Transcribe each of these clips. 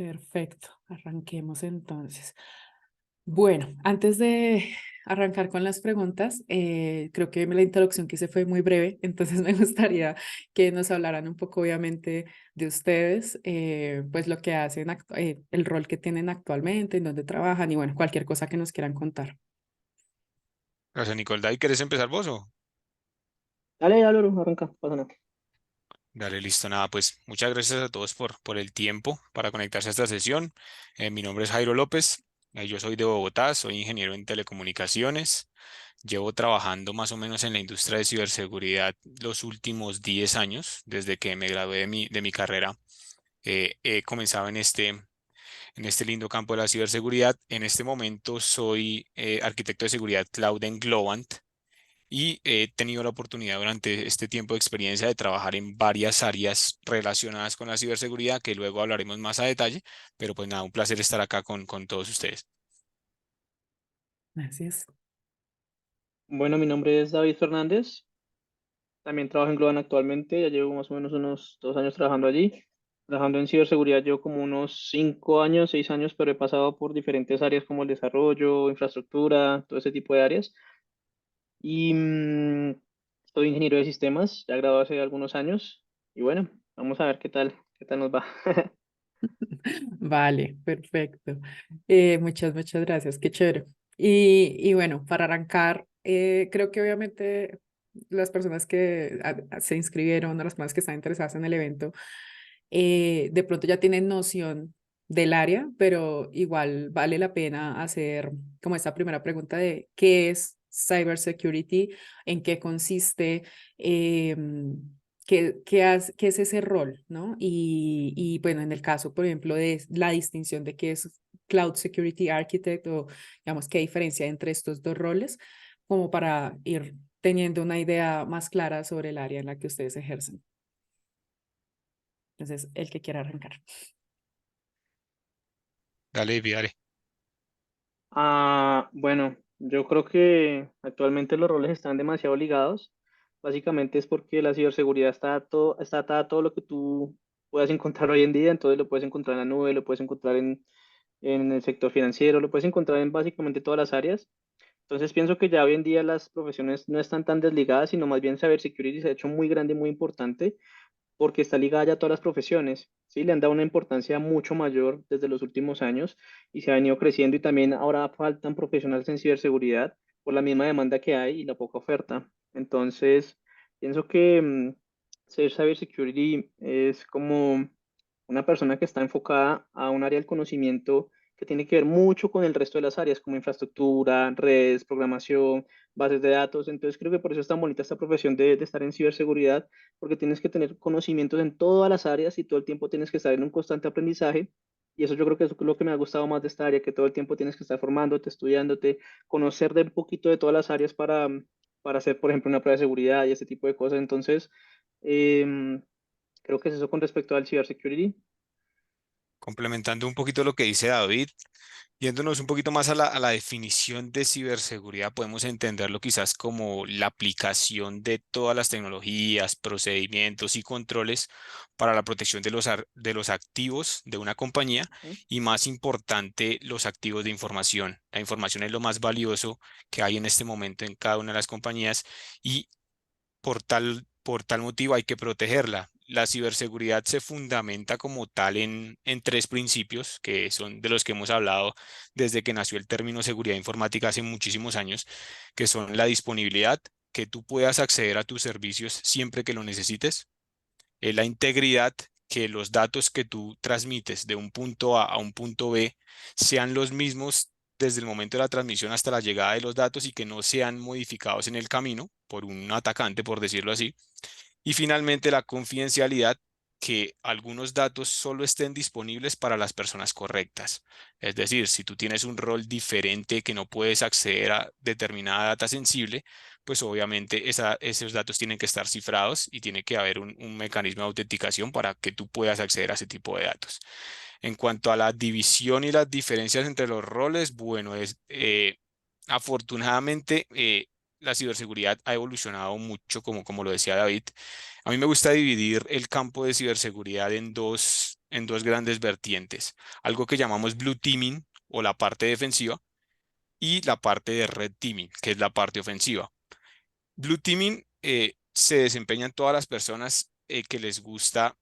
Perfecto, arranquemos entonces. Bueno, antes de arrancar con las preguntas, creo que la introducción que hice fue muy breve, entonces me gustaría que nos hablaran un poco, obviamente, de ustedes, pues lo que hacen, el rol que tienen actualmente, en dónde trabajan y bueno, cualquier cosa que nos quieran contar. Gracias, Nicole. ¿David, quieres empezar vos o? Dale, dale, Loro, arranca, pasa nada. Dale, listo, nada, pues muchas gracias a todos por el tiempo para conectarse a esta sesión. Mi nombre es Jairo López, yo soy de Bogotá, soy ingeniero en telecomunicaciones. Llevo trabajando más o menos en la industria de ciberseguridad los últimos 10 años, desde que me gradué de mi carrera. He comenzado en este lindo campo de la ciberseguridad. En este momento soy arquitecto de seguridad cloud en Globant y he tenido la oportunidad durante este tiempo de experiencia de trabajar en varias áreas relacionadas con la ciberseguridad, que luego hablaremos más a detalle, pero pues nada, un placer estar acá con todos ustedes. Gracias. Bueno, mi nombre es David Fernández. También trabajo en Globan actualmente. Ya llevo más o menos unos 2 años trabajando allí. Trabajando en ciberseguridad llevo como unos 5 años, 6 años, pero he pasado por diferentes áreas como el desarrollo, infraestructura, todo ese tipo de áreas. Y soy ingeniero de sistemas, ya graduado hace algunos años. Y bueno, vamos a ver qué tal nos va. Vale, perfecto. Muchas gracias, qué chévere. Y bueno, para arrancar, creo que obviamente las personas que se inscribieron o las personas que están interesadas en el evento, de pronto ya tienen noción del área, pero igual vale la pena hacer como esta primera pregunta de qué es cybersecurity, en qué consiste, qué es ese rol, ¿no? Y bueno, en el caso, por ejemplo, de la distinción de qué es Cloud Security Architect o, digamos, qué diferencia entre estos dos roles, como para ir teniendo una idea más clara sobre el área en la que ustedes ejercen. Entonces, el que quiera arrancar. Dale, David, dale. Bueno, yo creo que actualmente los roles están demasiado ligados. Básicamente es porque la ciberseguridad está atada a todo lo que tú puedas encontrar hoy en día. Entonces lo puedes encontrar en la nube, lo puedes encontrar en el sector financiero, lo puedes encontrar en básicamente todas las áreas. Entonces pienso que ya hoy en día las profesiones no están tan desligadas, sino más bien cybersecurity se ha hecho muy grande, muy importante porque está ligada ya a todas las profesiones, ¿sí? Le han dado una importancia mucho mayor desde los últimos años y se ha venido creciendo y también ahora faltan profesionales en ciberseguridad por la misma demanda que hay y la poca oferta. Entonces, pienso que ser cybersecurity es como una persona que está enfocada a un área del conocimiento que tiene que ver mucho con el resto de las áreas como infraestructura, redes, programación, bases de datos. Entonces creo que por eso es tan bonita esta profesión de estar en ciberseguridad porque tienes que tener conocimientos en todas las áreas y todo el tiempo tienes que estar en un constante aprendizaje. Y eso yo creo que es lo que me ha gustado más de esta área, que todo el tiempo tienes que estar formándote, estudiándote, conocer de un poquito de todas las áreas para hacer, por ejemplo, una prueba de seguridad y ese tipo de cosas. Entonces, em, creo que es eso con respecto al cybersecurity. Complementando un poquito lo que dice David, yéndonos un poquito más a la definición de ciberseguridad, podemos entenderlo quizás como la aplicación de todas las tecnologías, procedimientos y controles para la protección de los activos de una compañía ¿No? y, más importante, los activos de información. La información es lo más valioso que hay en este momento en cada una de las compañías y por tal motivo hay que protegerla. La ciberseguridad se fundamenta como tal en tres principios, que son de los que hemos hablado desde que nació el término seguridad informática hace muchísimos años, que son la disponibilidad, que tú puedas acceder a tus servicios siempre que lo necesites, la integridad, que los datos que tú transmites de un punto A a un punto B sean los mismos desde el momento de la transmisión hasta la llegada de los datos y que no sean modificados en el camino por un atacante, por decirlo así. Y finalmente la confidencialidad, que algunos datos solo estén disponibles para las personas correctas. Es decir, si tú tienes un rol diferente que no puedes acceder a determinada data sensible, pues obviamente esos datos tienen que estar cifrados y tiene que haber un mecanismo de autenticación para que tú puedas acceder a ese tipo de datos. En cuanto a la división y las diferencias entre los roles, bueno, afortunadamente, la ciberseguridad ha evolucionado mucho, como lo decía David. A mí me gusta dividir el campo de ciberseguridad en dos grandes vertientes, algo que llamamos blue teaming o la parte defensiva y la parte de red teaming, que es la parte ofensiva. Blue teaming se desempeñan todas las personas que les gusta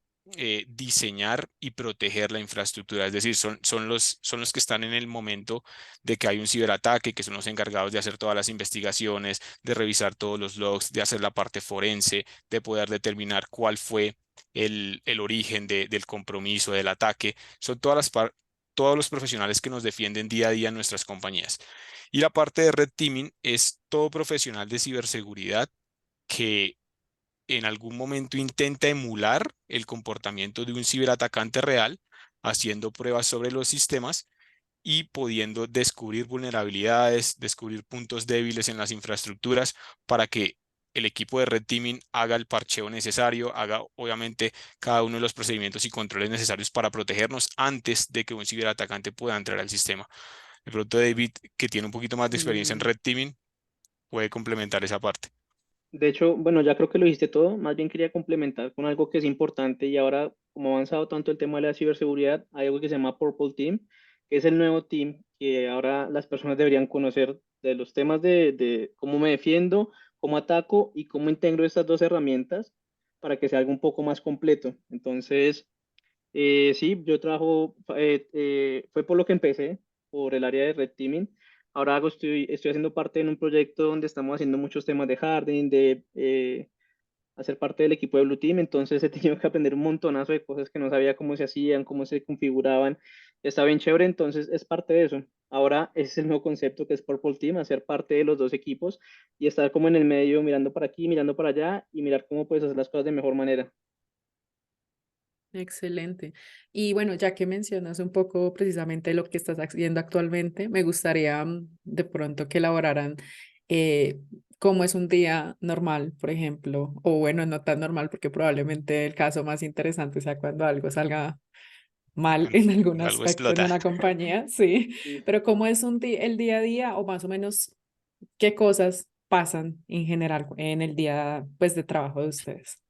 diseñar y proteger la infraestructura, es decir, son los que están en el momento de que hay un ciberataque, que son los encargados de hacer todas las investigaciones, de revisar todos los logs, de hacer la parte forense, de poder determinar cuál fue el origen del compromiso, del ataque. Son todos los profesionales que nos defienden día a día en nuestras compañías. Y la parte de red teaming es todo profesional de ciberseguridad que en algún momento intenta emular el comportamiento de un ciberatacante real, haciendo pruebas sobre los sistemas y pudiendo descubrir vulnerabilidades, descubrir puntos débiles en las infraestructuras para que el equipo de red teaming haga el parcheo necesario, haga obviamente cada uno de los procedimientos y controles necesarios para protegernos antes de que un ciberatacante pueda entrar al sistema. De pronto David, que tiene un poquito más de experiencia en Mm, red teaming, puede complementar esa parte. De hecho, bueno, ya creo que lo dijiste todo, más bien quería complementar con algo que es importante y ahora, como ha avanzado tanto el tema de la ciberseguridad, hay algo que se llama Purple Team, que es el nuevo team que ahora las personas deberían conocer de los temas de cómo me defiendo, cómo ataco y cómo integro estas dos herramientas para que sea algo un poco más completo. Entonces, sí, yo trabajo, fue por lo que empecé, por el área de red teaming. Ahora estoy haciendo parte en un proyecto donde estamos haciendo muchos temas de hardening, de hacer parte del equipo de Blue Team, entonces he tenido que aprender un montonazo de cosas que no sabía cómo se hacían, cómo se configuraban. Está bien chévere, entonces es parte de eso. Ahora ese es el nuevo concepto que es Purple Team, hacer parte de los dos equipos y estar como en el medio, mirando para aquí, mirando para allá y mirar cómo puedes hacer las cosas de mejor manera. excelente. Y bueno, ya que mencionas un poco precisamente lo que estás haciendo actualmente, me gustaría de pronto que elaboraran eh, cómo es un día normal, por ejemplo, o bueno, no tan normal, porque probablemente el caso más interesante sea cuando algo salga mal Cuando en algún algo aspecto en explota. una compañía, sí, Sí. pero cómo es el día a día o más o menos qué cosas pasan en general en el día pues de trabajo de ustedes.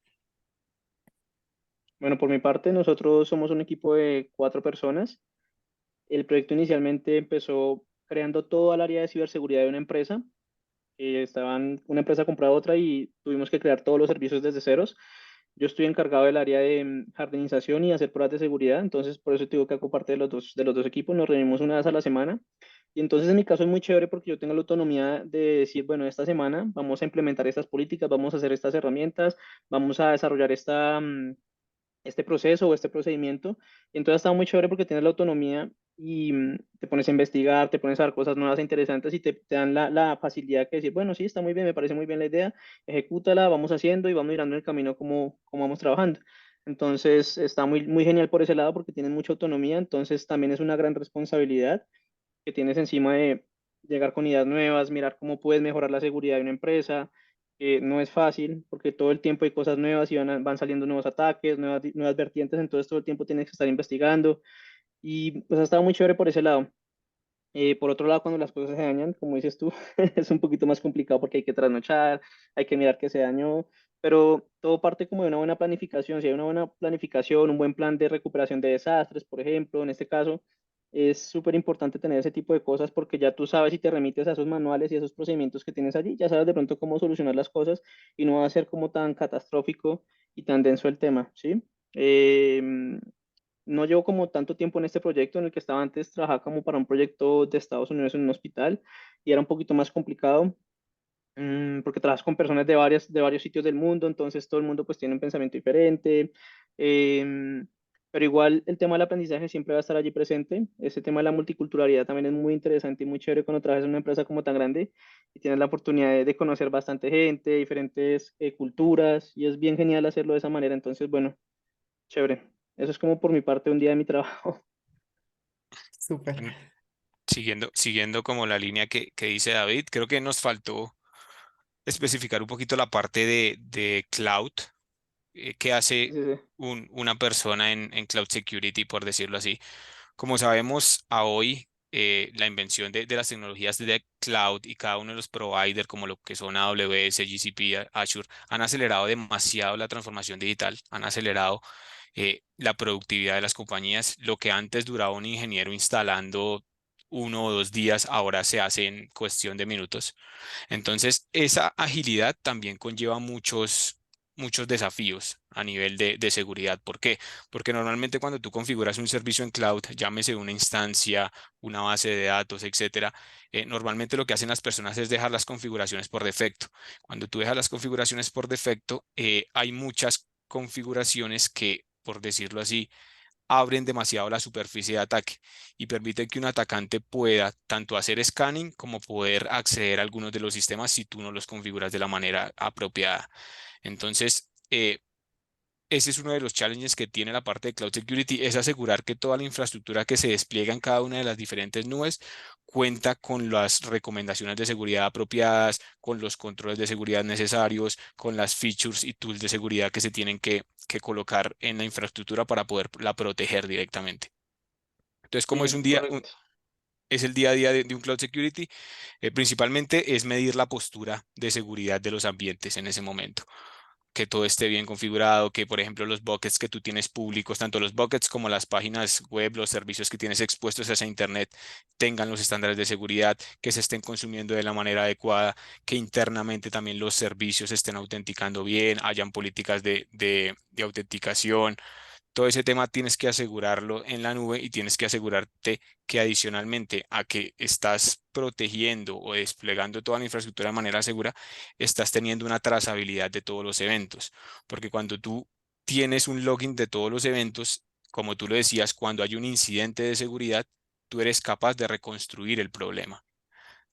Bueno, por mi parte, nosotros somos un equipo de 4 personas. El proyecto inicialmente empezó creando todo el área de ciberseguridad de una empresa. Una empresa compraba otra y tuvimos que crear todos los servicios desde ceros. Yo estoy encargado del área de jardinización y hacer pruebas de seguridad, entonces por eso tengo que hago parte de los dos equipos. Nos reunimos una vez a la semana y entonces en mi caso es muy chévere porque yo tengo la autonomía de decir, bueno, esta semana vamos a implementar estas políticas, vamos a hacer estas herramientas, vamos a desarrollar este proceso o este procedimiento. Y entonces está muy chévere porque tienes la autonomía y te pones a investigar, te pones a ver cosas nuevas e interesantes y te dan la facilidad que decir, bueno, sí, está muy bien, me parece muy bien la idea, ejecútala, vamos haciendo y vamos mirando en el camino cómo vamos trabajando. Entonces está muy genial por ese lado porque tienes mucha autonomía, entonces también es una gran responsabilidad que tienes encima de llegar con ideas nuevas, mirar cómo puedes mejorar la seguridad de una empresa. No es fácil porque todo el tiempo hay cosas nuevas y van saliendo nuevos ataques, nuevas vertientes, entonces todo el tiempo tienes que estar investigando y pues ha estado muy chévere por ese lado. Por otro lado, cuando las cosas se dañan, como dices tú, es un poquito más complicado porque hay que trasnochar, hay que mirar qué se dañó, pero todo parte como de una buena planificación. Si hay una buena planificación, un buen plan de recuperación de desastres, por ejemplo, en este caso, es súper importante tener ese tipo de cosas porque ya tú sabes si te remites a esos manuales y a esos procedimientos que tienes allí, ya sabes de pronto cómo solucionar las cosas y no va a ser como tan catastrófico y tan denso el tema, ¿sí? No llevo como tanto tiempo en este proyecto en el que estaba antes, trabajaba como para un proyecto de Estados Unidos en un hospital y era un poquito más complicado porque trabajas con personas de varios sitios del mundo, entonces todo el mundo pues tiene un pensamiento diferente, em, pero igual el tema del aprendizaje siempre va a estar allí presente. Ese tema de la multiculturalidad también es muy interesante y muy chévere cuando trabajas en una empresa como tan grande y tienes la oportunidad de conocer bastante gente, diferentes culturas y es bien genial hacerlo de esa manera, entonces bueno, chévere. Eso es como por mi parte un día de mi trabajo. Súper. Mm, Siguiendo como la línea que dice David, creo que nos faltó especificar un poquito la parte de cloud, qué Sí, hace sí, sí. una persona en cloud security, por decirlo así. Como sabemos, a hoy la invención de las tecnologías de cloud y cada uno de los providers como lo que son AWS, GCP, Azure, han acelerado demasiado la transformación digital, han acelerado la productividad de las compañías. Lo que antes duraba un ingeniero instalando 1 o 2 días, ahora se hace en cuestión de minutos. Entonces, esa agilidad también conlleva muchos desafíos a nivel de seguridad. ¿Por qué? Porque normalmente cuando tú configuras un servicio en cloud, llámese una instancia, una base de datos, etcétera, normalmente lo que hacen las personas es dejar las configuraciones por defecto. Cuando tú dejas las configuraciones por defecto, hay muchas configuraciones que, por decirlo así, abren demasiado la superficie de ataque y permiten que un atacante pueda tanto hacer scanning como poder acceder a algunos de los sistemas si tú no los configuras de la manera apropiada. Entonces, ese es uno de los challenges que tiene la parte de Cloud Security, es asegurar que toda la infraestructura que se despliega en cada una de las diferentes nubes cuenta con las recomendaciones de seguridad apropiadas, con los controles de seguridad necesarios, con las features y tools de seguridad que se tienen que colocar en la infraestructura para poderla proteger directamente. Entonces, como es Sí, correcto. es el día a día de un Cloud Security, principalmente es medir la postura de seguridad de los ambientes en ese momento, que todo esté bien configurado, que por ejemplo los buckets que tú tienes públicos, tanto los buckets como las páginas web, los servicios que tienes expuestos hacia Internet, tengan los estándares de seguridad, que se estén consumiendo de la manera adecuada, que internamente también los servicios se estén autenticando bien, hayan políticas de autenticación. Todo ese tema tienes que asegurarlo en la nube y tienes que asegurarte que adicionalmente a que estás protegiendo o desplegando toda la infraestructura de manera segura, estás teniendo una trazabilidad de todos los eventos. Porque cuando tú tienes un login de todos los eventos, como tú lo decías, cuando hay un incidente de seguridad, tú eres capaz de reconstruir el problema.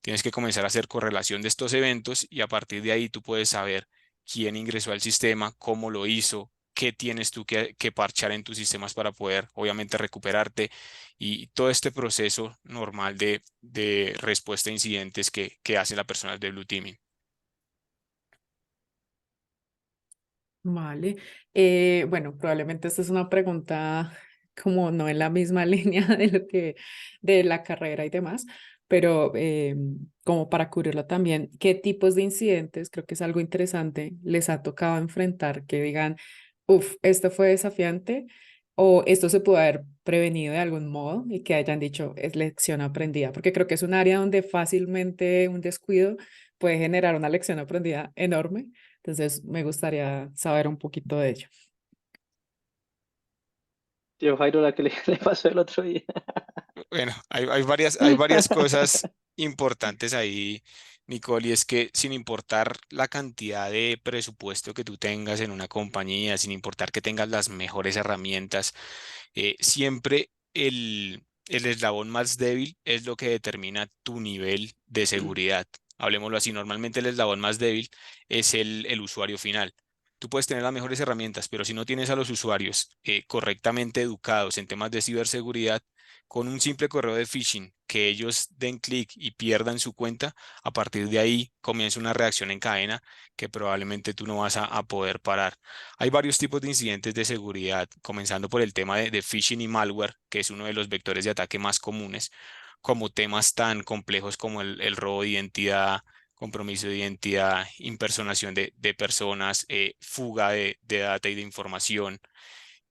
Tienes que comenzar a hacer correlación de estos eventos y a partir de ahí tú puedes saber quién ingresó al sistema, cómo lo hizo, qué tienes tú que parchar en tus sistemas para poder, obviamente, recuperarte y todo este proceso normal de respuesta a incidentes que hace la persona de Blue Teaming. Vale. Bueno, probablemente esta es una pregunta como no en la misma línea de lo que de la carrera y demás, pero como para cubrirlo también, ¿qué tipos de incidentes, creo que es algo interesante, les ha tocado enfrentar que digan, uff, esto fue desafiante o esto se pudo haber prevenido de algún modo y que hayan dicho es lección aprendida? Porque creo que es un área donde fácilmente un descuido puede generar una lección aprendida enorme. Entonces, me gustaría saber un poquito de ello. Tío Jairo, la que le, le pasó el otro día. Bueno, hay varias cosas importantes ahí, Nicole, y es que sin importar la cantidad de presupuesto que tú tengas en una compañía, sin importar que tengas las mejores herramientas, siempre el eslabón más débil es lo que determina tu nivel de seguridad. Hablemoslo así, normalmente el eslabón más débil es el usuario final. Tú puedes tener las mejores herramientas, pero si no tienes a los usuarios correctamente educados en temas de ciberseguridad, con un simple correo de phishing, que ellos den clic y pierdan su cuenta, a partir de ahí comienza una reacción en cadena que probablemente tú no vas a poder parar. Hay varios tipos de incidentes de seguridad, comenzando por el tema de phishing y malware, que es uno de los vectores de ataque más comunes, como temas tan complejos como el robo de identidad, compromiso de identidad, impersonación de personas, fuga de data y de información.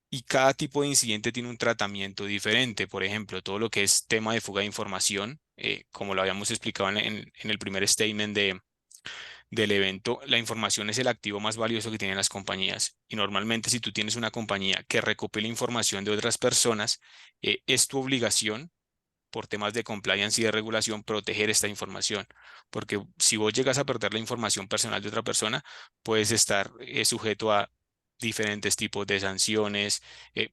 Y cada tipo de incidente tiene un tratamiento diferente. Por ejemplo, todo lo que es tema de fuga de información, como lo habíamos explicado en el primer statement del evento, la información es el activo más valioso que tienen las compañías. Y normalmente si tú tienes una compañía que recopila información de otras personas, es tu obligación por temas de compliance y de regulación proteger esta información. Porque si vos llegas a perder la información personal de otra persona, puedes estar sujeto a diferentes tipos de sanciones,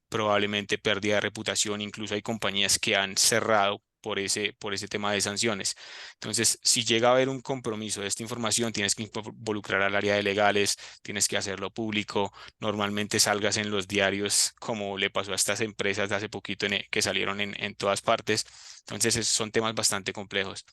probablemente pérdida de reputación, incluso hay compañías que han cerrado por ese tema de sanciones. Entonces, si llega a haber un compromiso de esta información, tienes que involucrar al área de legales, tienes que hacerlo público, normalmente salgas en los diarios, como le pasó a estas empresas de hace poquito que salieron en todas partes. Entonces, son temas bastante complejos.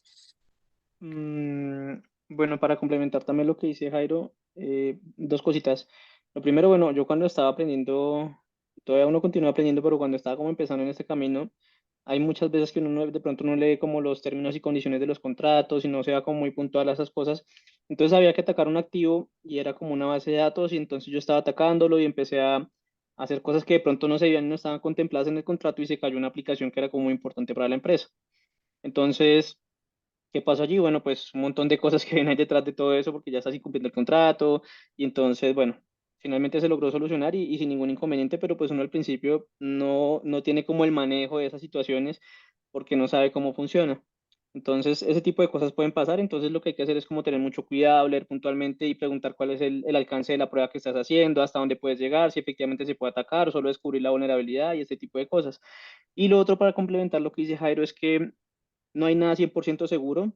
Mm, bueno, para complementar también lo que dice Jairo, dos cositas. Lo primero, bueno, yo cuando estaba aprendiendo, todavía uno continúa aprendiendo, pero cuando estaba como empezando en este camino, hay muchas veces que de pronto no lee como los términos y condiciones de los contratos y no se va como muy puntual a esas cosas. Entonces había que atacar un activo y era como una base de datos y entonces yo estaba atacándolo y empecé a hacer cosas que de pronto no se veían y no estaban contempladas en el contrato y se cayó una aplicación que era como muy importante para la empresa. Entonces, ¿qué pasó allí? Bueno, pues un montón de cosas que vienen detrás de todo eso porque ya estás incumpliendo el contrato y entonces, bueno, finalmente se logró solucionar y sin ningún inconveniente, pero pues uno al principio no tiene como el manejo de esas situaciones porque no sabe cómo funciona. Entonces, ese tipo de cosas pueden pasar, entonces lo que hay que hacer es como tener mucho cuidado, leer puntualmente y preguntar cuál es el alcance de la prueba que estás haciendo, hasta dónde puedes llegar, si efectivamente se puede atacar o solo descubrir la vulnerabilidad y este tipo de cosas. Y lo otro para complementar lo que dice Jairo es que no hay nada 100% seguro.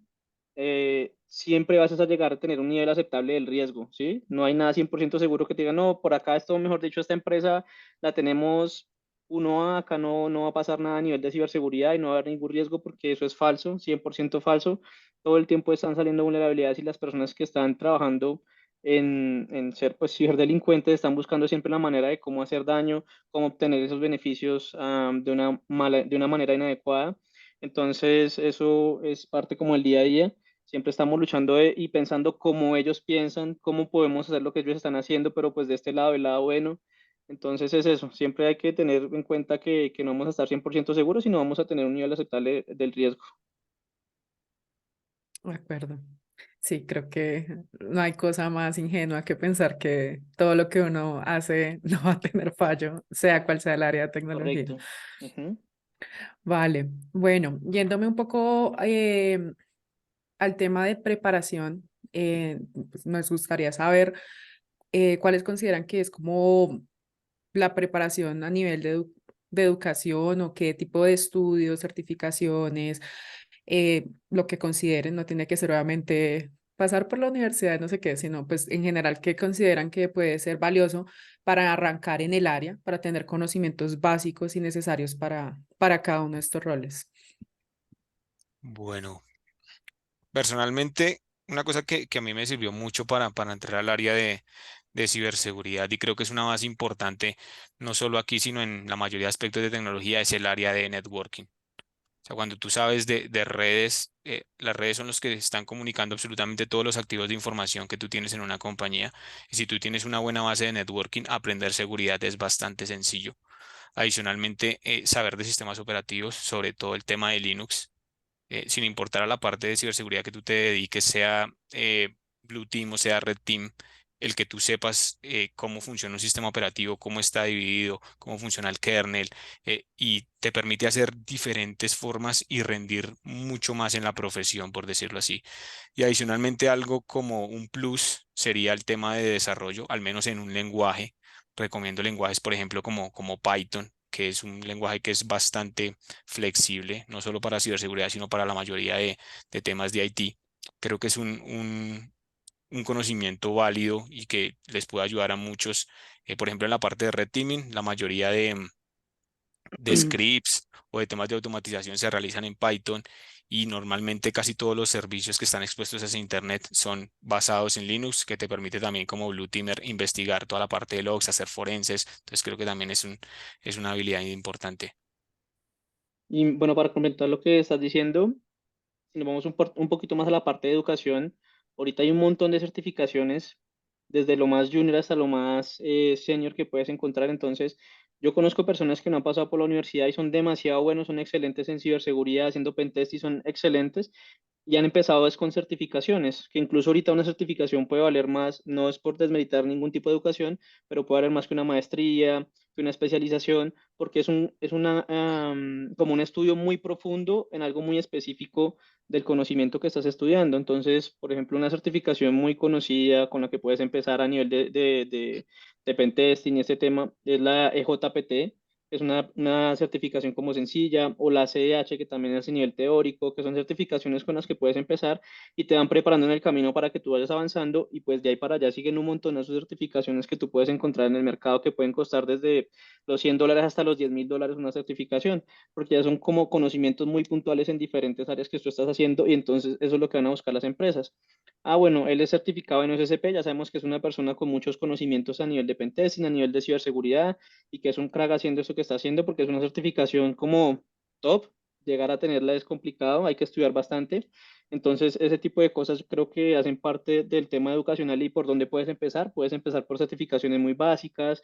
Siempre vas a llegar a tener un nivel aceptable del riesgo, ¿sí? No hay nada 100% seguro que te diga, no, por acá esto, mejor dicho, esta empresa la tenemos 1A, acá no va a pasar nada a nivel de ciberseguridad y no va a haber ningún riesgo porque eso es falso, 100% falso. Todo el tiempo están saliendo vulnerabilidades y las personas que están trabajando en ser pues ciberdelincuentes están buscando siempre la manera de cómo hacer daño, cómo obtener esos beneficios de una manera inadecuada. Entonces, eso es parte como el día a día. Siempre estamos luchando y pensando cómo ellos piensan, cómo podemos hacer lo que ellos están haciendo, pero pues de este lado, el lado bueno. Entonces es eso, siempre hay que tener en cuenta que no vamos a estar 100% seguros, sino vamos a tener un nivel aceptable del riesgo. De acuerdo. Sí, creo que no hay cosa más ingenua que pensar que todo lo que uno hace no va a tener fallo, sea cual sea el área de tecnología. Correcto. Ujú. Vale, bueno, yéndome un poco al tema de preparación, pues nos gustaría saber cuáles consideran que es como la preparación a nivel de educación o qué tipo de estudios, certificaciones, lo que consideren, no tiene que ser obviamente pasar por la universidad, no sé qué, sino pues en general, ¿qué consideran que puede ser valioso para arrancar en el área, para tener conocimientos básicos y necesarios para cada uno de estos roles? Bueno, personalmente, una cosa que a mí me sirvió mucho para entrar al área de ciberseguridad y creo que es una base importante, no solo aquí, sino en la mayoría de aspectos de tecnología, es el área de networking. O sea, cuando tú sabes de redes, las redes son los que están comunicando absolutamente todos los activos de información que tú tienes en una compañía. Y si tú tienes una buena base de networking, aprender seguridad es bastante sencillo. Adicionalmente, saber de sistemas operativos, sobre todo el tema de Linux, sin importar a la parte de ciberseguridad que tú te dediques, sea Blue Team o sea Red Team, el que tú sepas cómo funciona un sistema operativo, cómo está dividido, cómo funciona el kernel, y te permite hacer diferentes formas y rendir mucho más en la profesión, por decirlo así. Y adicionalmente algo como un plus sería el tema de desarrollo, al menos en un lenguaje. Recomiendo lenguajes, por ejemplo, como Python, que es un lenguaje que es bastante flexible, no solo para ciberseguridad, sino para la mayoría de temas de IT. Creo que es un conocimiento válido y que les puede ayudar a muchos. Por ejemplo, en la parte de red teaming, la mayoría de scripts o de temas de automatización se realizan en Python y normalmente casi todos los servicios que están expuestos a ese Internet son basados en Linux, que te permite también como Blue Teamer investigar toda la parte de logs, hacer forenses. Entonces creo que también es una habilidad importante. Y bueno, para complementar lo que estás diciendo, si nos vamos un poquito más a la parte de educación, ahorita hay un montón de certificaciones, desde lo más junior hasta lo más senior que puedes encontrar. Entonces, yo conozco personas que no han pasado por la universidad y son demasiado buenos, son excelentes en ciberseguridad, haciendo pentest y son excelentes. Y han empezado es con certificaciones, que incluso ahorita una certificación puede valer más, no es por desmeritar ningún tipo de educación, pero puede valer más que una maestría, que una especialización, porque es como un estudio muy profundo en algo muy específico del conocimiento que estás estudiando. Entonces, por ejemplo, una certificación muy conocida con la que puedes empezar a nivel de pentesting y este tema es la EJPT, que es una certificación como sencilla, o la CDH, que también es a nivel teórico, que son certificaciones con las que puedes empezar y te van preparando en el camino para que tú vayas avanzando y pues de ahí para allá siguen un montón de esas certificaciones que tú puedes encontrar en el mercado que pueden costar desde los $100 hasta los $10,000 una certificación, porque ya son como conocimientos muy puntuales en diferentes áreas que tú estás haciendo y entonces eso es lo que van a buscar las empresas. Ah, bueno, él es certificado en OSCP, ya sabemos que es una persona con muchos conocimientos a nivel de pentesting, a nivel de ciberseguridad y que es un crack haciendo eso que está haciendo porque es una certificación como top. llegar a tenerla es complicado, hay que estudiar bastante. Entonces, ese tipo de cosas creo que hacen parte del tema educacional y por dónde puedes empezar. Puedes empezar por certificaciones muy básicas.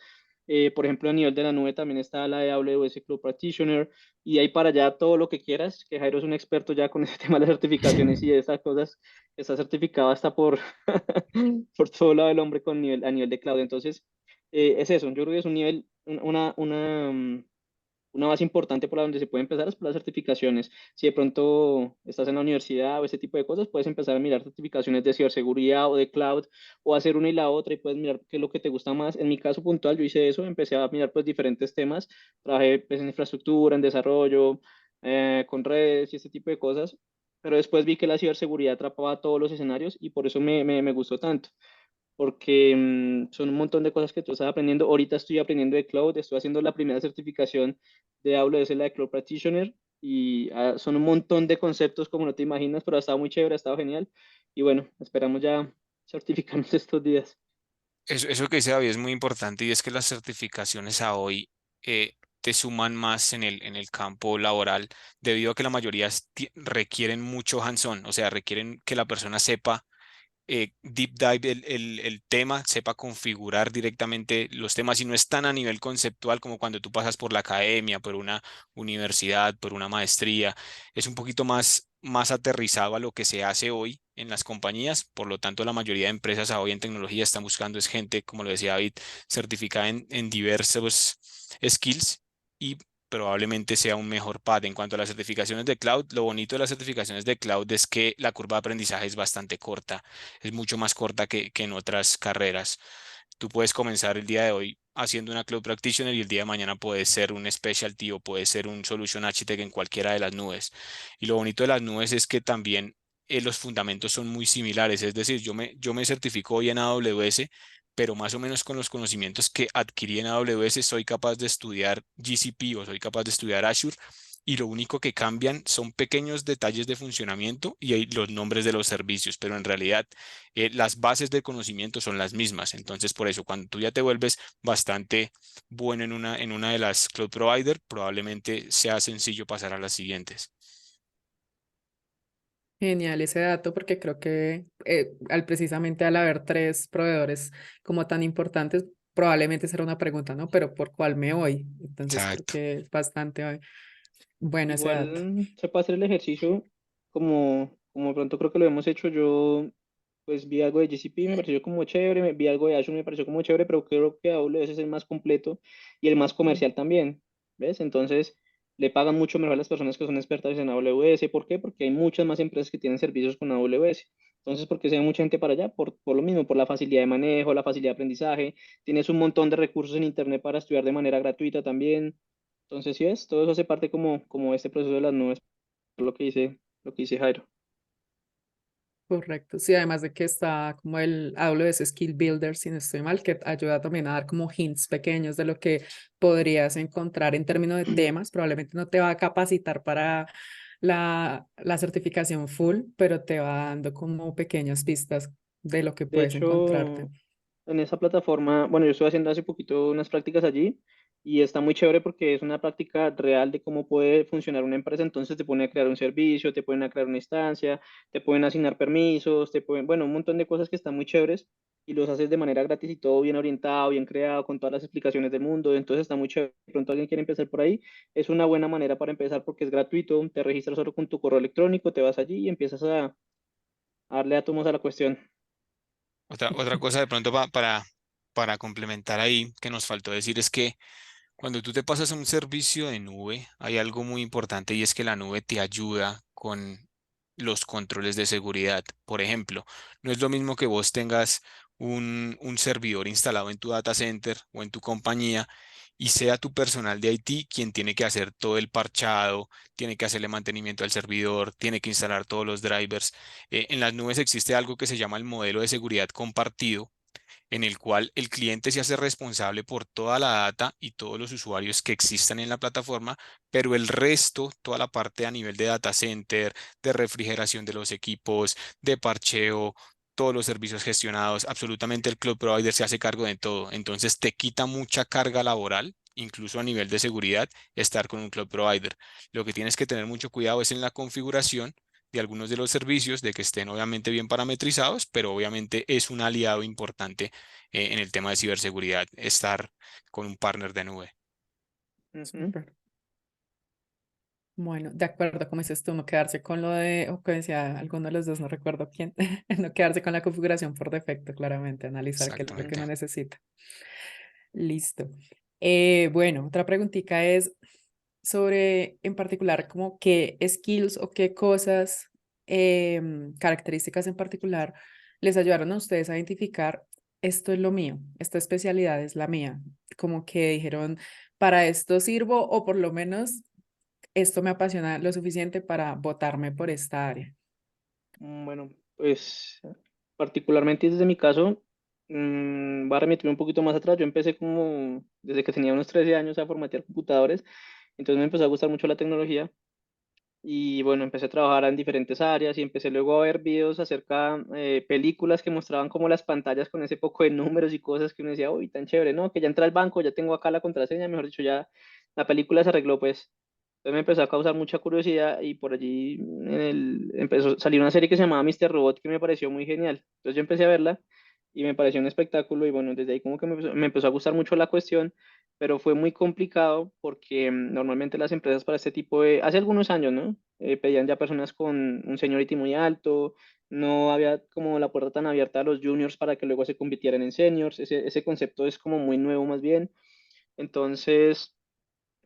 Por ejemplo, a nivel de la nube también está la de AWS Cloud Practitioner y ahí para allá todo lo que quieras, que Jairo es un experto ya con ese tema de las certificaciones y de esas cosas. Está certificado hasta por, por todo lado del hombre con nivel, a nivel de cloud. Entonces, es eso. Yo creo que es un nivel, una base importante por la donde se puede empezar es por las certificaciones. Si de pronto estás en la universidad o ese tipo de cosas, puedes empezar a mirar certificaciones de ciberseguridad o de cloud o hacer una y la otra y puedes mirar qué es lo que te gusta más. En mi caso puntual, yo hice eso, empecé a mirar pues diferentes temas, trabajé pues, en infraestructura, en desarrollo, con redes y ese tipo de cosas, pero después vi que la ciberseguridad atrapaba todos los escenarios y por eso me gustó tanto porque son un montón de cosas que tú estás aprendiendo. Ahorita estoy aprendiendo de cloud, estoy haciendo la primera certificación de AWS, la de Cloud Practitioner, y son un montón de conceptos como no te imaginas, pero ha estado muy chévere, ha estado genial. Y bueno, esperamos ya certificarnos estos días. Eso que dice David es muy importante y es que las certificaciones a hoy te suman más en el campo laboral debido a que la mayoría requieren mucho hands-on, o sea, requieren que la persona sepa deep dive el tema, sepa configurar directamente los temas y no es tan a nivel conceptual como cuando tú pasas por la academia, por una universidad, por una maestría. Es un poquito más aterrizado a lo que se hace hoy en las compañías. Por lo tanto, la mayoría de empresas hoy en tecnología están buscando es gente, como lo decía David, certificada en diversos skills y probablemente sea un mejor path. En cuanto a las certificaciones de cloud, lo bonito de las certificaciones de cloud es que la curva de aprendizaje es bastante corta, es mucho más corta que en otras carreras. Tú puedes comenzar el día de hoy haciendo una cloud practitioner y el día de mañana puedes ser un specialty o puedes ser un solution architect en cualquiera de las nubes. Y lo bonito de las nubes es que también los fundamentos son muy similares, es decir, yo me certifico hoy en AWS, pero más o menos con los conocimientos que adquirí en AWS soy capaz de estudiar GCP o soy capaz de estudiar Azure y lo único que cambian son pequeños detalles de funcionamiento y ahí los nombres de los servicios, pero en realidad las bases de conocimiento son las mismas. Entonces, por eso, cuando tú ya te vuelves bastante bueno en una de las cloud provider, probablemente sea sencillo pasar a las siguientes. Genial ese dato porque creo que precisamente al haber tres proveedores como tan importantes, probablemente será una pregunta, ¿no? Pero ¿por cuál me voy? Entonces creo Exacto. que es bastante bueno ese dato. Igual se puede hacer el ejercicio como de pronto creo que lo hemos hecho. Yo pues vi algo de GCP, me pareció como chévere, vi algo de Azure, me pareció como chévere, pero creo que AWS es el más completo y el más Mm. comercial también, ¿ves? Entonces le pagan mucho mejor a las personas que son expertas en AWS. ¿Por qué? Porque hay muchas más empresas que tienen servicios con AWS. Entonces, ¿por qué se ve mucha gente para allá? Por lo mismo, por la facilidad de manejo, la facilidad de aprendizaje. Tienes un montón de recursos en Internet para estudiar de manera gratuita también. Entonces, sí es, todo eso hace parte como este proceso de las nubes, lo que dice Jairo. Correcto. Sí, además de que está como el AWS Skill Builder, si no estoy mal, que ayuda también a dar como hints pequeños de lo que podrías encontrar en términos de temas. Probablemente no te va a capacitar para la certificación full, pero te va dando como pequeñas pistas de lo que De puedes encontrarte. hecho, en esa plataforma, bueno, yo estuve haciendo hace poquito unas prácticas allí y está muy chévere porque es una práctica real de cómo puede funcionar una empresa. Entonces te pone a crear un servicio, te pueden a crear una instancia, te pueden asignar permisos, te pueden, bueno, un montón de cosas que están muy chéveres y los haces de manera gratis y todo bien orientado, bien creado, con todas las explicaciones del mundo. Entonces está muy chévere. De pronto alguien quiere empezar por ahí, es una buena manera para empezar porque es gratuito, te registras solo con tu correo electrónico, te vas allí y empiezas a darle átomos a la cuestión. Otra cosa de pronto para complementar ahí que nos faltó decir es que cuando tú te pasas a un servicio de nube, hay algo muy importante y es que la nube te ayuda con los controles de seguridad. Por ejemplo, no es lo mismo que vos tengas un servidor instalado en tu data center o en tu compañía y sea tu personal de IT quien tiene que hacer todo el parchado, tiene que hacerle mantenimiento al servidor, tiene que instalar todos los drivers. En las nubes existe algo que se llama el modelo de seguridad compartido en el cual el cliente se hace responsable por toda la data y todos los usuarios que existan en la plataforma, pero el resto, toda la parte a nivel de data center, de refrigeración de los equipos, de parcheo, todos los servicios gestionados, absolutamente el cloud provider se hace cargo de todo. Entonces te quita mucha carga laboral incluso a nivel de seguridad, estar con un cloud provider. Lo que tienes que tener mucho cuidado es en la configuración de algunos de los servicios, de que estén obviamente bien parametrizados, pero obviamente es un aliado importante en el tema de ciberseguridad, estar con un partner de nube. Ujú. Súper. Bueno, de acuerdo, como dices tú, no quedarse con lo de, o que decía alguno de los dos, no recuerdo quién, no quedarse con la configuración por defecto, claramente, analizar qué es lo que uno Exactamente. necesita. Listo. Bueno, otra preguntita es sobre, en particular, como qué skills o qué cosas, características en particular, les ayudaron a ustedes a identificar, esto es lo mío, esta especialidad es la mía, como que dijeron, para esto sirvo o por lo menos esto me apasiona lo suficiente para votarme por esta área. Bueno, pues particularmente desde mi caso, voy a remitirme un poquito más atrás. Yo empecé como desde que tenía unos 13 años a formatear computadores, entonces me empezó a gustar mucho la tecnología y bueno, empecé a trabajar en diferentes áreas y empecé luego a ver videos acerca, películas que mostraban como las pantallas con ese poco de números y cosas que uno decía, uy, tan chévere, ¿no? Que ya entré al banco, ya tengo acá la contraseña, mejor dicho, ya la película se arregló, pues. Entonces me empezó a causar mucha curiosidad y por allí empezó a salir una serie que se llamaba Mr. Robot que me pareció muy genial. Entonces yo empecé a verla y me pareció un espectáculo y bueno, desde ahí como que me empezó a gustar mucho la cuestión, pero fue muy complicado porque normalmente las empresas para este tipo de, hace algunos años, ¿no? Pedían ya personas con un seniority muy alto, no había como la puerta tan abierta a los juniors para que luego se convirtieran en seniors, ese concepto es como muy nuevo más bien. Entonces,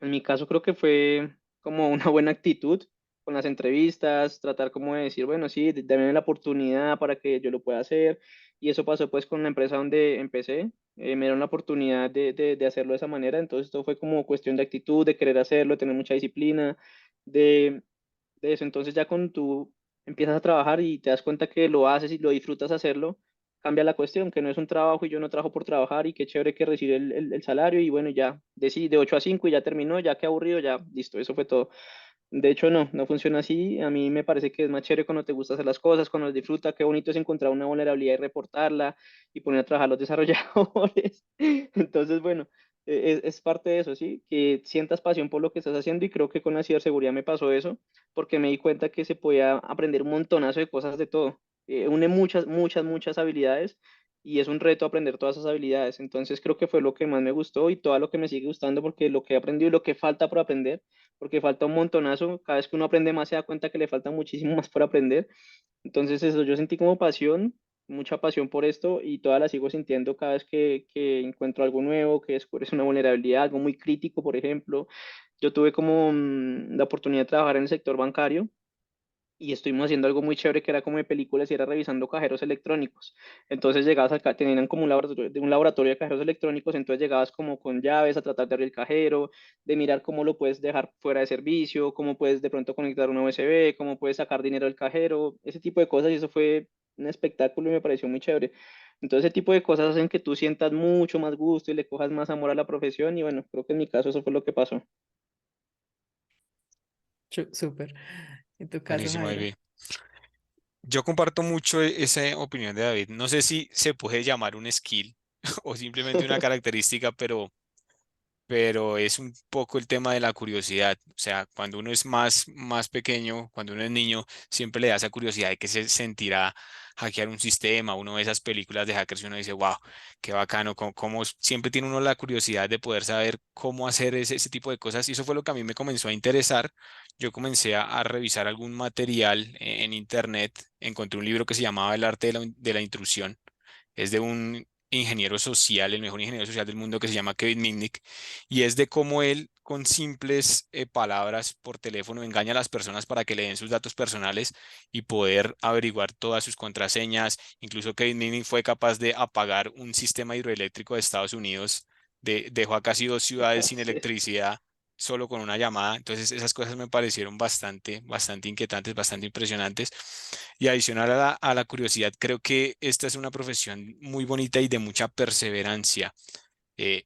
en mi caso creo que fue como una buena actitud con las entrevistas, tratar como de decir, bueno, sí, denme la oportunidad para que yo lo pueda hacer. Y eso pasó pues con la empresa donde empecé. Me dieron la oportunidad de hacerlo de esa manera. Entonces todo fue como cuestión de actitud, de querer hacerlo, de tener mucha disciplina, de, de eso. Entonces ya cuando tú empiezas a trabajar y te das cuenta que lo haces y lo disfrutas hacerlo, cambia la cuestión, que no es un trabajo y yo no trabajo por trabajar y qué chévere que recibe el salario y bueno, ya, de 8 a 5 y ya terminó, ya qué aburrido, ya, listo, eso fue todo. De hecho, no funciona así. A mí me parece que es más chévere cuando te gusta hacer las cosas, cuando las disfrutas. Qué bonito es encontrar una vulnerabilidad y reportarla y poner a trabajar a los desarrolladores. Entonces, bueno, es parte de eso, ¿sí? Que sientas pasión por lo que estás haciendo y creo que con la ciberseguridad me pasó eso porque me di cuenta que se podía aprender un montonazo de cosas de todo. Une muchas habilidades y es un reto aprender todas esas habilidades. Entonces, creo que fue lo que más me gustó y todo lo que me sigue gustando porque lo que he aprendido y lo que falta por aprender porque falta un montonazo. Cada vez que uno aprende más se da cuenta que le falta muchísimo más por aprender. Entonces eso, yo sentí como pasión, mucha pasión por esto y toda la sigo sintiendo cada vez que encuentro algo nuevo, que descubres una vulnerabilidad, algo muy crítico, por ejemplo. Yo tuve como la oportunidad de trabajar en el sector bancario y estuvimos haciendo algo muy chévere que era como de películas y era revisando cajeros electrónicos. Entonces llegabas acá, tenían como un laboratorio de cajeros electrónicos, entonces llegabas como con llaves a tratar de abrir el cajero, de mirar cómo lo puedes dejar fuera de servicio, cómo puedes de pronto conectar una USB, cómo puedes sacar dinero del cajero, ese tipo de cosas y eso fue un espectáculo y me pareció muy chévere. Entonces ese tipo de cosas hacen que tú sientas mucho más gusto y le cojas más amor a la profesión y bueno, creo que en mi caso eso fue lo que pasó. Súper. En tu caso, Buenísimo, Jairo. David. Yo comparto mucho esa opinión de David. No sé si se puede llamar un skill o simplemente una característica, pero es un poco el tema de la curiosidad. O sea, cuando uno es más pequeño, cuando uno es niño, siempre le da esa curiosidad de que se sentirá hackear un sistema. Uno ve esas películas de hackers y uno dice, wow, qué bacano, siempre tiene uno la curiosidad de poder saber cómo hacer ese tipo de cosas. Y eso fue lo que a mí me comenzó a interesar. Yo comencé a revisar algún material en internet, encontré un libro que se llamaba El arte de la intrusión. Es de un ingeniero social, el mejor ingeniero social del mundo que se llama Kevin Mitnick, y es de cómo él con simples palabras por teléfono engaña a las personas para que le den sus datos personales y poder averiguar todas sus contraseñas. Incluso Kevin Mitnick fue capaz de apagar un sistema hidroeléctrico de Estados Unidos, dejó a casi 2 ciudades sin Sí. electricidad solo con una llamada. Entonces esas cosas me parecieron bastante inquietantes, bastante impresionantes. Y adicional a la curiosidad, creo que esta es una profesión muy bonita y de mucha perseverancia. Eh,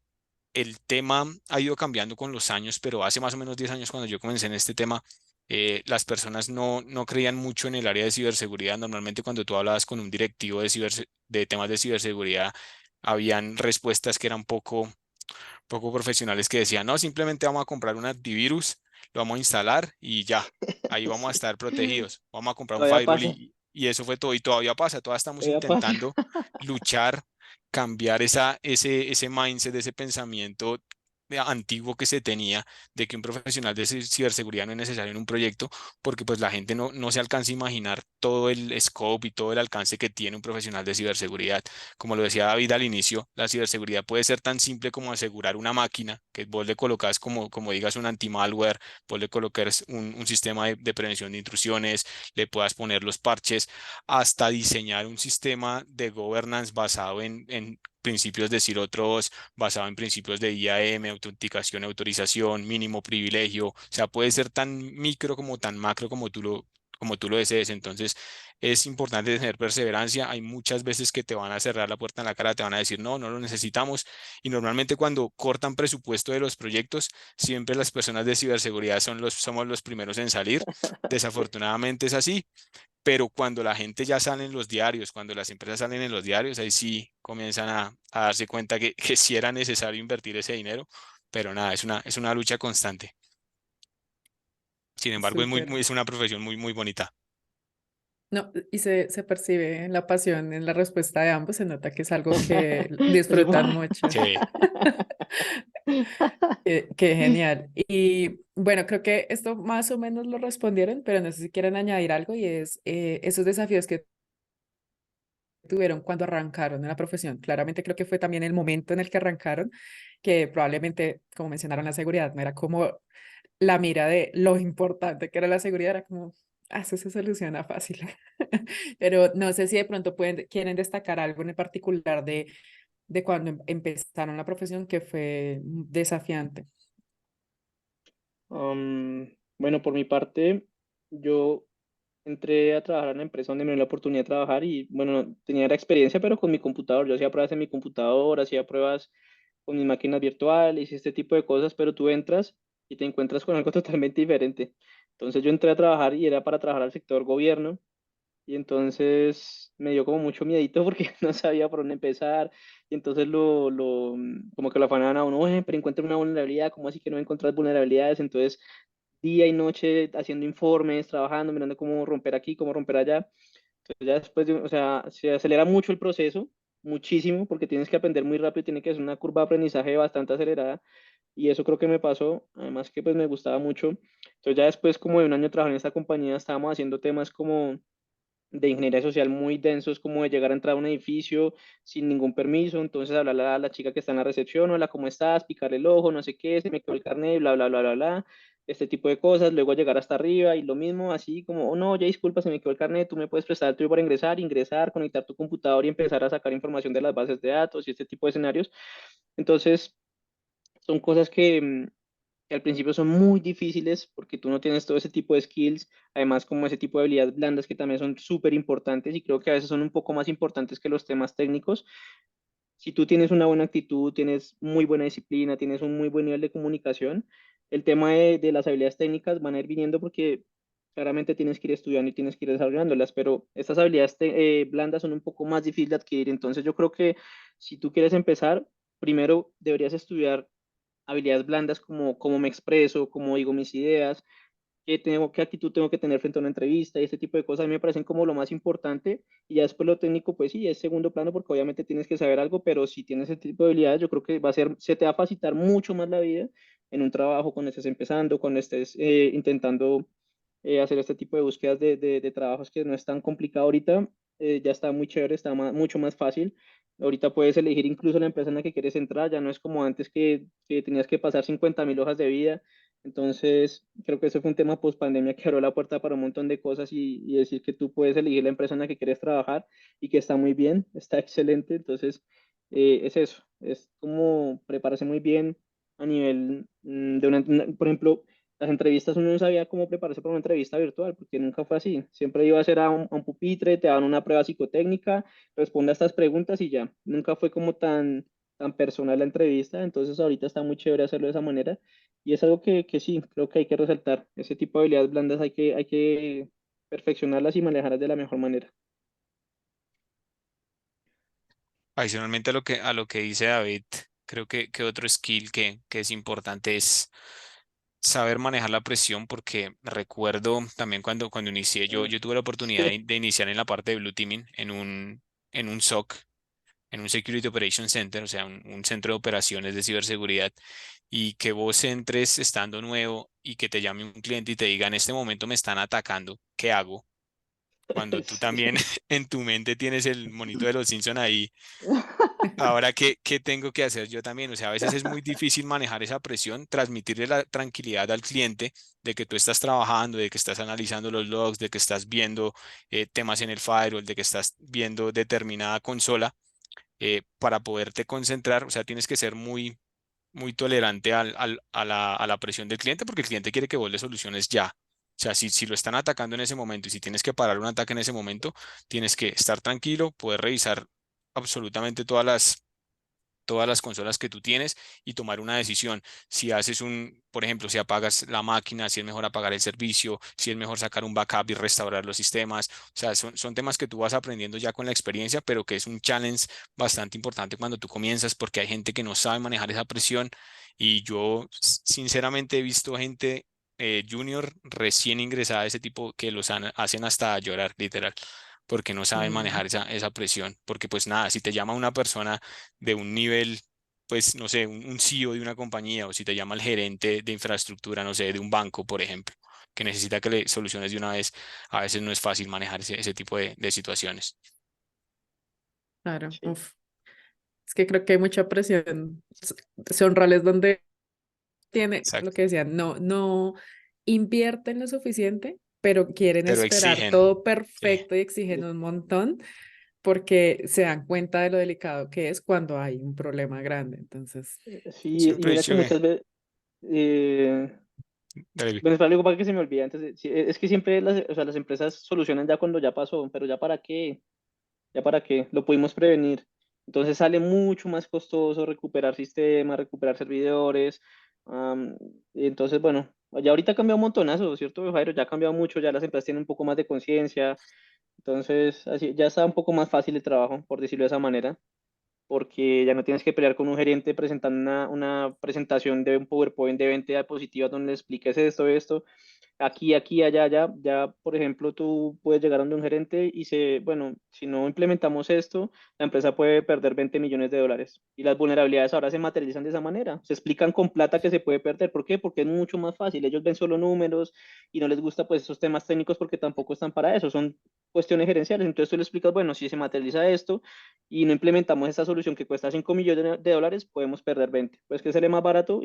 el tema ha ido cambiando con los años, pero hace más o menos 10 años cuando yo comencé en este tema, las personas no creían mucho en el área de ciberseguridad. Normalmente cuando tú hablabas con un directivo de temas de ciberseguridad, habían respuestas que eran poco profesionales que decían, no, simplemente vamos a comprar un antivirus, lo vamos a instalar y ya, ahí vamos a Sí, estar protegidos. Vamos a comprar un todavía firewall pasa, y eso fue todo. Y todavía pasa, todavía estamos todavía pasa. intentando luchar, cambiar ese mindset, ese pensamiento antiguo que se tenía de que un profesional de ciberseguridad no es necesario en un proyecto, porque pues la gente no se alcanza a imaginar todo el scope y todo el alcance que tiene un profesional de ciberseguridad. Como lo decía David al inicio, la ciberseguridad puede ser tan simple como asegurar una máquina, que vos le colocas como digas un anti-malware, vos le colocas un sistema de prevención de intrusiones, le puedas poner los parches, hasta diseñar un sistema de governance basado en principios de Zero Trust, basado en principios de IAM, autenticación, autorización, mínimo privilegio. O sea, puede ser tan micro como tan macro como tú lo desees. Entonces, es importante tener perseverancia. Hay muchas veces que te van a cerrar la puerta en la cara, te van a decir, no, no lo necesitamos. Y normalmente cuando cortan presupuesto de los proyectos, siempre las personas de ciberseguridad somos los primeros en salir. Desafortunadamente es así, pero cuando la gente ya sale en los diarios, cuando las empresas salen en los diarios, ahí sí comienzan a darse cuenta que sí era necesario invertir ese dinero, pero nada, es una lucha constante. Sin embargo, Súper. es una profesión muy bonita. No, y se percibe la pasión en la respuesta de ambos, se nota que es algo que Eso disfrutan fue- mucho. Sí, Qué genial. Y bueno, creo que esto más o menos lo respondieron, pero no sé si quieren añadir algo y es esos desafíos que tuvieron cuando arrancaron en la profesión. Claramente creo que fue también el momento en el que arrancaron, que probablemente, como mencionaron, la seguridad no era como la mira de lo importante que era la seguridad, era como, ah, eso se soluciona fácil. Pero no sé si de pronto quieren destacar algo en el particular de cuando empezaron la profesión que fue desafiante. Bueno, por mi parte, yo entré a trabajar en una empresa donde me dio la oportunidad de trabajar y bueno, tenía la experiencia, pero con mi computador. Yo hacía pruebas en mi computador, hacía pruebas con mis máquinas virtuales y este tipo de cosas, pero tú entras y te encuentras con algo totalmente diferente. Entonces yo entré a trabajar y era para trabajar al sector gobierno y entonces me dio como mucho miedito porque no sabía por dónde empezar y entonces como que lo afanaban a uno, "Oye, pero encuentra una vulnerabilidad, ¿cómo así que no encontrar vulnerabilidades?" Entonces día y noche haciendo informes, trabajando, mirando cómo romper aquí, cómo romper allá. Entonces ya después o sea, se acelera mucho el proceso, muchísimo, porque tienes que aprender muy rápido, tiene que ser una curva de aprendizaje bastante acelerada y eso creo que me pasó, además que pues me gustaba mucho. Entonces ya después como de un año trabajando en esta compañía estábamos haciendo temas como de ingeniería social muy densos, como de llegar a entrar a un edificio sin ningún permiso, entonces hablarle a la chica que está en la recepción, hola, ¿cómo estás? Picarle el ojo, no sé qué, se me quedó el carnet, bla, bla, bla, bla, bla, este tipo de cosas, luego llegar hasta arriba y lo mismo, así como, oh no, ya disculpa, se me quedó el carnet, tú me puedes prestar el tuyo para ingresar, conectar tu computador y empezar a sacar información de las bases de datos y este tipo de escenarios. Entonces, son cosas que al principio son muy difíciles porque tú no tienes todo ese tipo de skills, además como ese tipo de habilidades blandas que también son súper importantes y creo que a veces son un poco más importantes que los temas técnicos. Si tú tienes una buena actitud, tienes muy buena disciplina, tienes un muy buen nivel de comunicación, el tema de las habilidades técnicas van a ir viniendo porque claramente tienes que ir estudiando y tienes que ir desarrollándolas, pero estas habilidades blandas son un poco más difíciles de adquirir. Entonces yo creo que si tú quieres empezar, primero deberías estudiar habilidades blandas como cómo me expreso, cómo digo mis ideas, qué actitud tengo que tener frente a una entrevista y este tipo de cosas a mí me parecen como lo más importante y ya después lo técnico pues sí, es segundo plano porque obviamente tienes que saber algo, pero si tienes ese tipo de habilidades yo creo que se te va a facilitar mucho más la vida en un trabajo cuando estés empezando, cuando estés intentando hacer este tipo de búsquedas de trabajos que no es tan complicado ahorita, ya está muy chévere, está mucho más fácil. Ahorita puedes elegir incluso la empresa en la que quieres entrar, ya no es como antes que tenías que pasar 50.000 hojas de vida. Entonces, creo que eso fue un tema post pandemia que abrió la puerta para un montón de cosas y decir que tú puedes elegir la empresa en la que quieres trabajar y que está muy bien, está excelente. Entonces, es eso, es como prepararse muy bien a nivel por ejemplo, las entrevistas uno no sabía cómo prepararse para una entrevista virtual, porque nunca fue así. Siempre iba a ser a un pupitre, te daban una prueba psicotécnica, responde a estas preguntas y ya. Nunca fue como tan personal la entrevista, entonces ahorita está muy chévere hacerlo de esa manera. Y es algo que sí, creo que hay que resaltar. Ese tipo de habilidades blandas hay que perfeccionarlas y manejarlas de la mejor manera. Adicionalmente a lo que dice David, Creo que otro skill que es importante es saber manejar la presión, porque recuerdo también cuando inicié, Mm, yo tuve la oportunidad sí, de iniciar en la parte de Blue Teaming en un SOC, en un Security Operations Center, o sea, un centro de operaciones de ciberseguridad, y que vos entres estando nuevo y que te llame un cliente y te diga, en este momento me están atacando, ¿qué hago? Cuando tú también sí. en tu mente tienes el monito de los Simpson ahí. Ahora, ¿qué tengo que hacer yo también? O sea, a veces es muy difícil manejar esa presión, transmitirle la tranquilidad al cliente de que tú estás trabajando, de que estás analizando los logs, de que estás viendo temas en el firewall, de que estás viendo determinada consola para poderte concentrar. O sea, tienes que ser muy tolerante a la presión del cliente, porque el cliente quiere que vos le soluciones ya. O sea, si lo están atacando en ese momento y si tienes que parar un ataque en ese momento, tienes que estar tranquilo, poder revisar absolutamente todas las consolas que tú tienes y tomar una decisión. Si haces por ejemplo, si apagas la máquina, si es mejor apagar el servicio, si es mejor sacar un backup y restaurar los sistemas. O sea, son temas que tú vas aprendiendo ya con la experiencia, pero que es un challenge bastante importante cuando tú comienzas, porque hay gente que no sabe manejar esa presión, y yo sinceramente he visto gente junior recién ingresada a ese tipo que hacen hasta llorar, literal, porque no saben Mm, manejar esa presión, porque pues nada, si te llama una persona de un nivel, pues no sé, un CEO de una compañía, o si te llama el gerente de infraestructura, no sé, de un banco, por ejemplo, que necesita que le soluciones de una vez, a veces no es fácil manejar ese tipo de situaciones. claro, Sí. uf. Es que creo que hay mucha presión. Son roles donde tiene lo Exacto. que decían, no invierten lo suficiente, pero quieren Pero esperar exigen, todo sí. perfecto y exigen un montón porque se dan cuenta de lo delicado que es cuando hay un problema grande. Entonces, Sí, y Siempre he mira que dicho que, muchas veces, eh, dale, bueno, es algo para que se me olvida antes sí, es que siempre o sea, las empresas solucionan ya cuando ya pasó, pero ya para qué, ya para qué, lo pudimos prevenir. Entonces sale mucho más costoso recuperar sistemas, recuperar servidores. Y entonces, bueno, ya ahorita ha cambiado un montonazo, ¿cierto, Jairo? Ya ha cambiado mucho, ya las empresas tienen un poco más de conciencia. Entonces, así, ya está un poco más fácil el trabajo, por decirlo de esa manera, porque ya no tienes que pelear con un gerente presentando una presentación de un PowerPoint de 20 diapositivas donde le expliques esto, aquí, allá, allá. Ya, por ejemplo, tú puedes llegar a un gerente y bueno, si no implementamos esto, la empresa puede perder 20 millones de dólares. Y las vulnerabilidades ahora se materializan de esa manera. Se explican con plata que se puede perder. ¿Por qué? Porque es mucho más fácil. Ellos ven solo números y no les gusta pues esos temas técnicos porque tampoco están para eso. Son cuestiones gerenciales. Entonces tú le explicas, bueno, si se materializa esto y no implementamos esta solución que cuesta 5 millones de dólares, podemos perder 20. Pues que sale más barato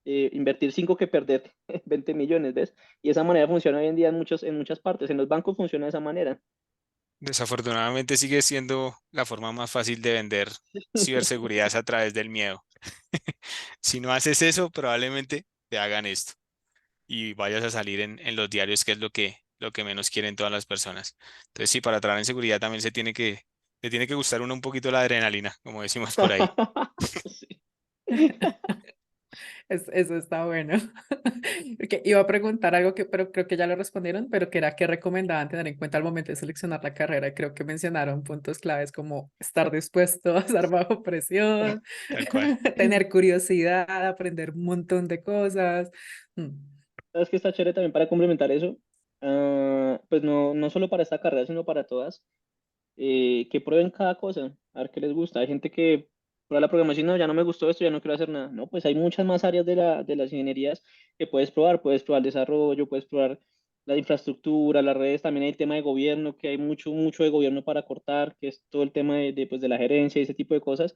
invertir 5 que perder 20 millones, ¿ves? Y esa manera funciona hoy en día en muchas partes. En los bancos funciona de esa manera. desafortunadamente sigue siendo la forma más fácil de vender ciberseguridad es a través del miedo. Si no haces eso, probablemente te hagan esto y vayas a salir en los diarios, que es lo que menos quieren todas las personas. Entonces, sí, para trabajar en seguridad también le tiene que gustar uno un poquito la adrenalina, como decimos por ahí. Sí. eso está bueno. Porque iba a preguntar algo que, pero creo que ya lo respondieron, pero que era qué recomendaban tener en cuenta al momento de seleccionar la carrera. Creo que mencionaron puntos claves como estar dispuesto a estar bajo presión, Tal cual. tener curiosidad, aprender un montón de cosas. Mm, ¿Sabes qué está chévere también para complementar eso? Pues no solo para esta carrera, sino para todas. Que prueben cada cosa, a ver qué les gusta. Hay gente que prueba la programación, no, ya no me gustó esto, ya no quiero hacer nada. No, pues hay muchas más áreas de las ingenierías que puedes probar el desarrollo, puedes probar la infraestructura, las redes, también hay el tema de gobierno, que hay mucho de gobierno para cortar, que es todo el tema pues, de la gerencia y ese tipo de cosas.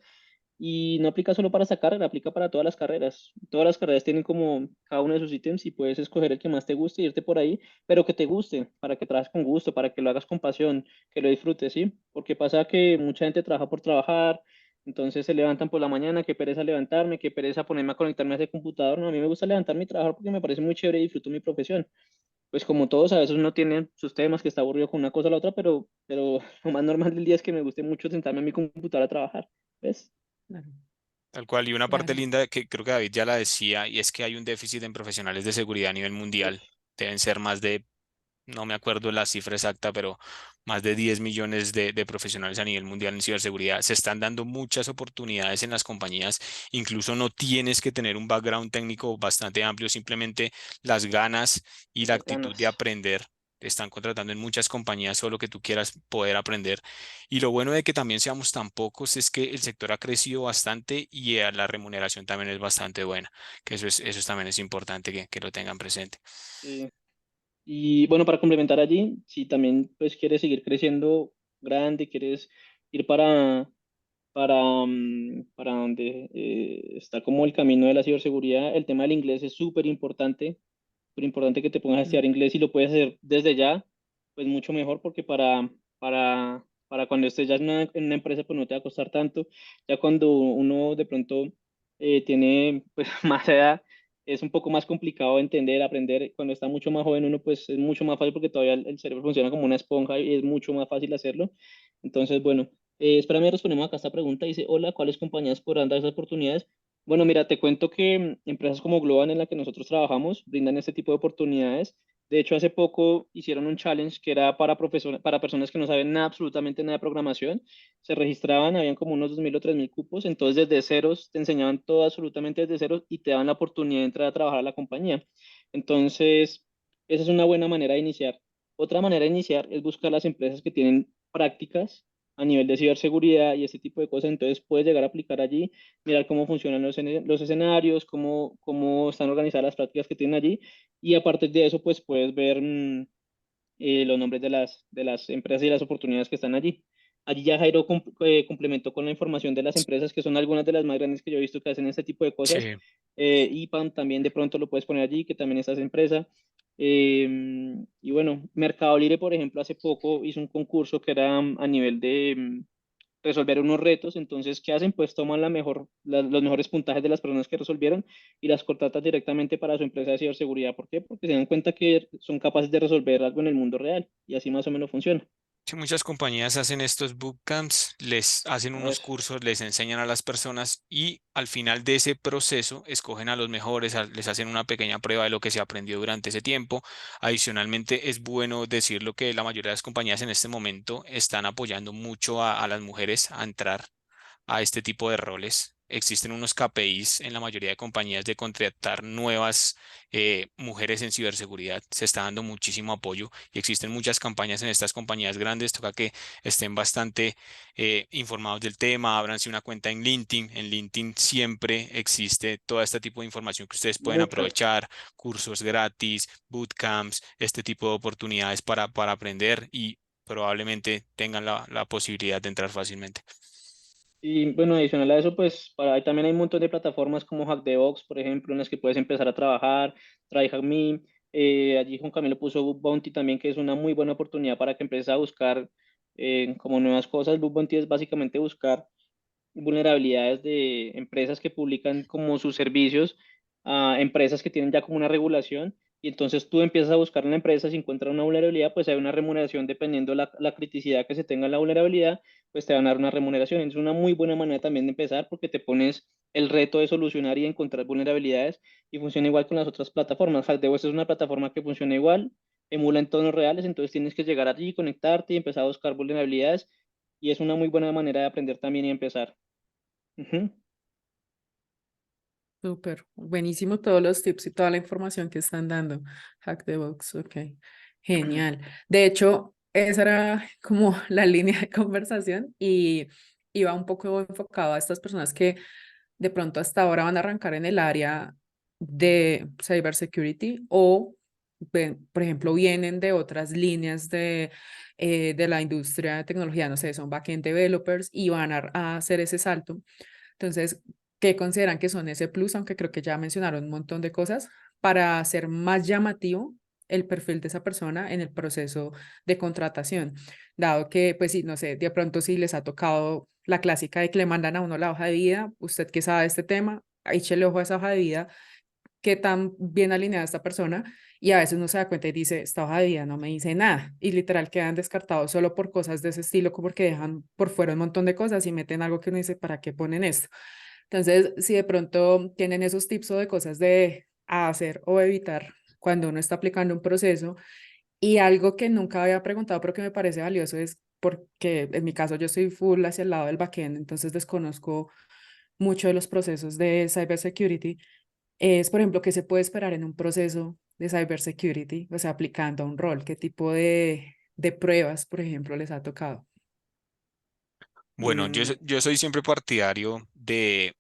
Y no aplica solo para esa carrera, aplica para todas las carreras. Todas las carreras tienen como cada uno de sus ítems y puedes escoger el que más te guste y irte por ahí, pero que te guste, para que trabajes con gusto, para que lo hagas con pasión, que lo disfrutes, ¿sí? Porque pasa que mucha gente trabaja por trabajar, entonces se levantan por la mañana, qué pereza levantarme, qué pereza ponerme a conectarme a ese computador. No, a mí me gusta levantarme y trabajar porque me parece muy chévere y disfruto mi profesión. Pues como todos, a veces uno tiene sus temas que está aburrido con una cosa o la otra, pero lo más normal del día es que me guste mucho sentarme a mi computadora a trabajar, ¿ves? claro, Tal cual. Y una parte claro. linda que creo que David ya la decía, y es que hay un déficit en profesionales de seguridad a nivel mundial. Uf, Deben ser más de no me acuerdo la cifra exacta, pero más de 10 millones de profesionales a nivel mundial en ciberseguridad. Se están dando muchas oportunidades en las compañías. Incluso no tienes que tener un background técnico bastante amplio, simplemente las ganas y la Las actitud de ganas. aprender. Te están contratando en muchas compañías solo que tú quieras poder aprender. Y lo bueno de que también seamos tan pocos es que el sector ha crecido bastante y la remuneración también es bastante buena, que también es importante que lo tengan presente. Sí. Y bueno, para complementar allí, si también pues quieres seguir creciendo grande, quieres ir para donde está como el camino de la ciberseguridad, el tema del inglés es súper importante que te pongas a Mm. estudiar inglés y lo puedes hacer desde ya, pues mucho mejor porque para cuando estés ya en una empresa pues no te va a costar tanto, ya cuando uno de pronto tiene pues más edad, es un poco más complicado entender, aprender, cuando está mucho más joven uno pues es mucho más fácil porque todavía el cerebro funciona como una esponja y es mucho más fácil hacerlo, entonces bueno. Espérame, respondemos acá esta pregunta. Dice, hola, ¿cuáles compañías podrán dar esas oportunidades? Bueno, mira, te cuento que empresas como Globant en la que nosotros trabajamos brindan este tipo de oportunidades. De hecho, hace poco hicieron un challenge que era para personas que no saben nada, absolutamente nada de programación. Se registraban, habían como unos 2.000 o 3.000 cupos, entonces desde ceros te enseñaban todo absolutamente desde ceros y te daban la oportunidad de entrar a trabajar a la compañía. Entonces, esa es una buena manera de iniciar. Otra manera de iniciar es buscar las empresas que tienen prácticas a nivel de ciberseguridad y ese tipo de cosas. Entonces, puedes llegar a aplicar allí, mirar cómo funcionan los escenarios, cómo están organizadas las prácticas que tienen allí y a partir de eso pues puedes ver los nombres de las empresas y las oportunidades que están allí. Allí ya Jairo complementó con la información de las empresas que son algunas de las más grandes que yo he visto que hacen este tipo de cosas. Sí. IPAM también de pronto lo puedes poner allí, que también es esa empresa. Y bueno, Mercado Libre, por ejemplo, hace poco hizo un concurso que era a nivel de resolver unos retos. Entonces, ¿qué hacen? Pues toman los mejores puntajes de las personas que resolvieron y las contratan directamente para su empresa de ciberseguridad. ¿Por qué? Porque se dan cuenta que son capaces de resolver algo en el mundo real y así más o menos funciona. Sí, muchas compañías hacen estos bootcamps, les hacen A unos ver, cursos, les enseñan a las personas y al final de ese proceso escogen a los mejores, les hacen una pequeña prueba de lo que se aprendió durante ese tiempo. Adicionalmente, es bueno decirlo que la mayoría de las compañías en este momento están apoyando mucho a las mujeres a entrar a este tipo de roles. Existen unos KPIs en la mayoría de compañías de contratar nuevas mujeres en ciberseguridad. Se está dando muchísimo apoyo y existen muchas campañas en estas compañías grandes. Toca que estén bastante informados del tema. Ábranse una cuenta en LinkedIn. En LinkedIn siempre existe todo este tipo de información que ustedes pueden mucha. aprovechar, cursos gratis, bootcamps, este tipo de oportunidades para aprender y probablemente tengan la posibilidad de entrar fácilmente. Y bueno, adicional a eso, pues también hay un montón de plataformas como Hackthebox, por ejemplo, en las que puedes empezar a trabajar, TryHackMe, allí Juan Camilo puso Bug Bounty también, que es una muy buena oportunidad para que empieces a buscar como nuevas cosas. Bug Bounty es básicamente buscar vulnerabilidades de empresas que publican como sus servicios a empresas que tienen ya como una regulación y entonces tú empiezas a buscar en la empresa, si encuentras una vulnerabilidad, pues hay una remuneración dependiendo la criticidad que se tenga en la vulnerabilidad, pues te van a dar una remuneración. Es una muy buena manera también de empezar porque te pones el reto de solucionar y encontrar vulnerabilidades y funciona igual con las otras plataformas. Hackdevos es una plataforma que funciona igual, emula entornos reales, entonces tienes que llegar allí, conectarte y empezar a buscar vulnerabilidades y es una muy buena manera de aprender también y empezar. Ujú. Súper, buenísimo todos los tips y toda la información que están dando. Hack the Box, ok, genial. De hecho, esa era como la línea de conversación y iba un poco enfocado a estas personas que de pronto hasta ahora van a arrancar en el área de cybersecurity o, por ejemplo, vienen de otras líneas de la industria de tecnología, no sé, son backend developers y van a hacer ese salto. Entonces, ¿qué consideran que son ese plus? Aunque creo que ya mencionaron un montón de cosas para hacer más llamativo el perfil de esa persona en el proceso de contratación, dado que, pues sí, no sé, de pronto si les ha tocado la clásica de que le mandan a uno la hoja de vida, usted que sabe de este tema, échele ojo a esa hoja de vida, qué tan bien alineada esta persona, y a veces uno se da cuenta y dice, esta hoja de vida no me dice nada, y literal quedan descartados solo por cosas de ese estilo, como porque dejan por fuera un montón de cosas y meten algo que uno dice, ¿para qué ponen esto? Entonces, si de pronto tienen esos tips o de cosas de hacer o evitar cuando uno está aplicando un proceso Y algo que nunca había preguntado, pero que me parece valioso es porque en mi caso yo estoy full hacia el lado del backend, entonces desconozco mucho de los procesos de cybersecurity. Es, por ejemplo, qué se puede esperar en un proceso de cybersecurity, o sea, aplicando a un rol, qué tipo de pruebas, por ejemplo, les ha tocado. Bueno, Em, yo soy siempre partidario de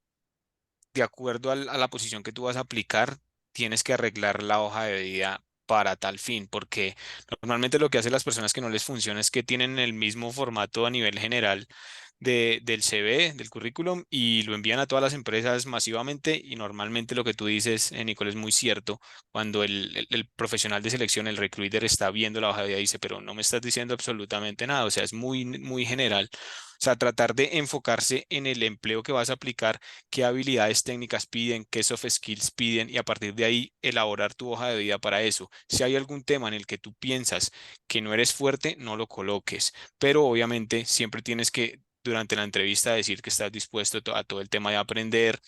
acuerdo a la posición que tú vas a aplicar, tienes que arreglar la hoja de vida para tal fin, porque normalmente lo que hacen las personas que no les funciona es que tienen el mismo formato a nivel general del CV, del currículum, y lo envían a todas las empresas masivamente y normalmente lo que tú dices, Nicole, es muy cierto. Cuando el profesional de selección, el recruiter, está viendo la hoja de vida, dice, pero no me estás diciendo absolutamente nada, o sea, es muy general. O sea, tratar de enfocarse en el empleo que vas a aplicar, qué habilidades técnicas piden, qué soft skills piden y a partir de ahí elaborar tu hoja de vida para eso. Si hay algún tema en el que tú piensas que no eres fuerte, no lo coloques, pero obviamente siempre tienes que durante la entrevista decir que estás dispuesto a todo el tema de aprender,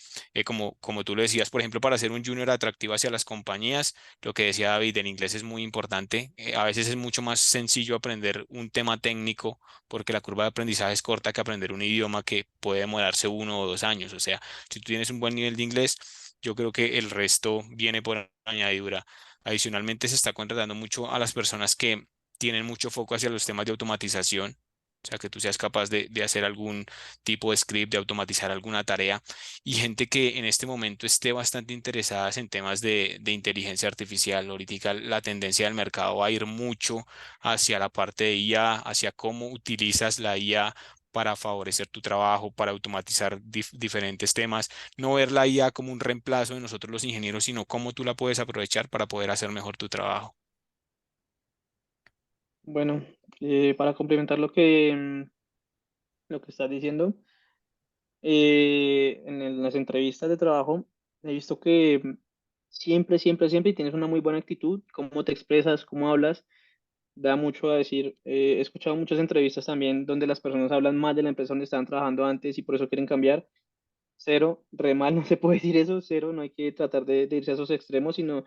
como tú lo decías, por ejemplo, para ser un junior atractivo hacia las compañías, lo que decía David, el inglés es muy importante. A veces es mucho más sencillo aprender un tema técnico porque la curva de aprendizaje es corta que aprender un idioma que puede demorarse 1 o 2 años. O sea, si tú tienes un buen nivel de inglés, yo creo que el resto viene por añadidura. Adicionalmente, se está contratando mucho a las personas que tienen mucho foco hacia los temas de automatización. O sea, que tú seas capaz de hacer algún tipo de script, de automatizar alguna tarea. Y gente que en este momento esté bastante interesada en temas de inteligencia artificial. Ahorita la tendencia del mercado va a ir mucho hacia la parte de IA, hacia cómo utilizas la IA para favorecer tu trabajo, para automatizar diferentes temas. No ver la IA como un reemplazo de nosotros los ingenieros, sino cómo tú la puedes aprovechar para poder hacer mejor tu trabajo. Bueno, para complementar lo que estás diciendo, las entrevistas de trabajo he visto que siempre, y tienes una muy buena actitud, cómo te expresas, cómo hablas, da mucho a decir. He escuchado muchas entrevistas también donde las personas hablan mal de la empresa donde estaban trabajando antes y por eso quieren cambiar. Cero, re mal, no se puede decir eso, cero, no hay que tratar de irse a esos extremos, sino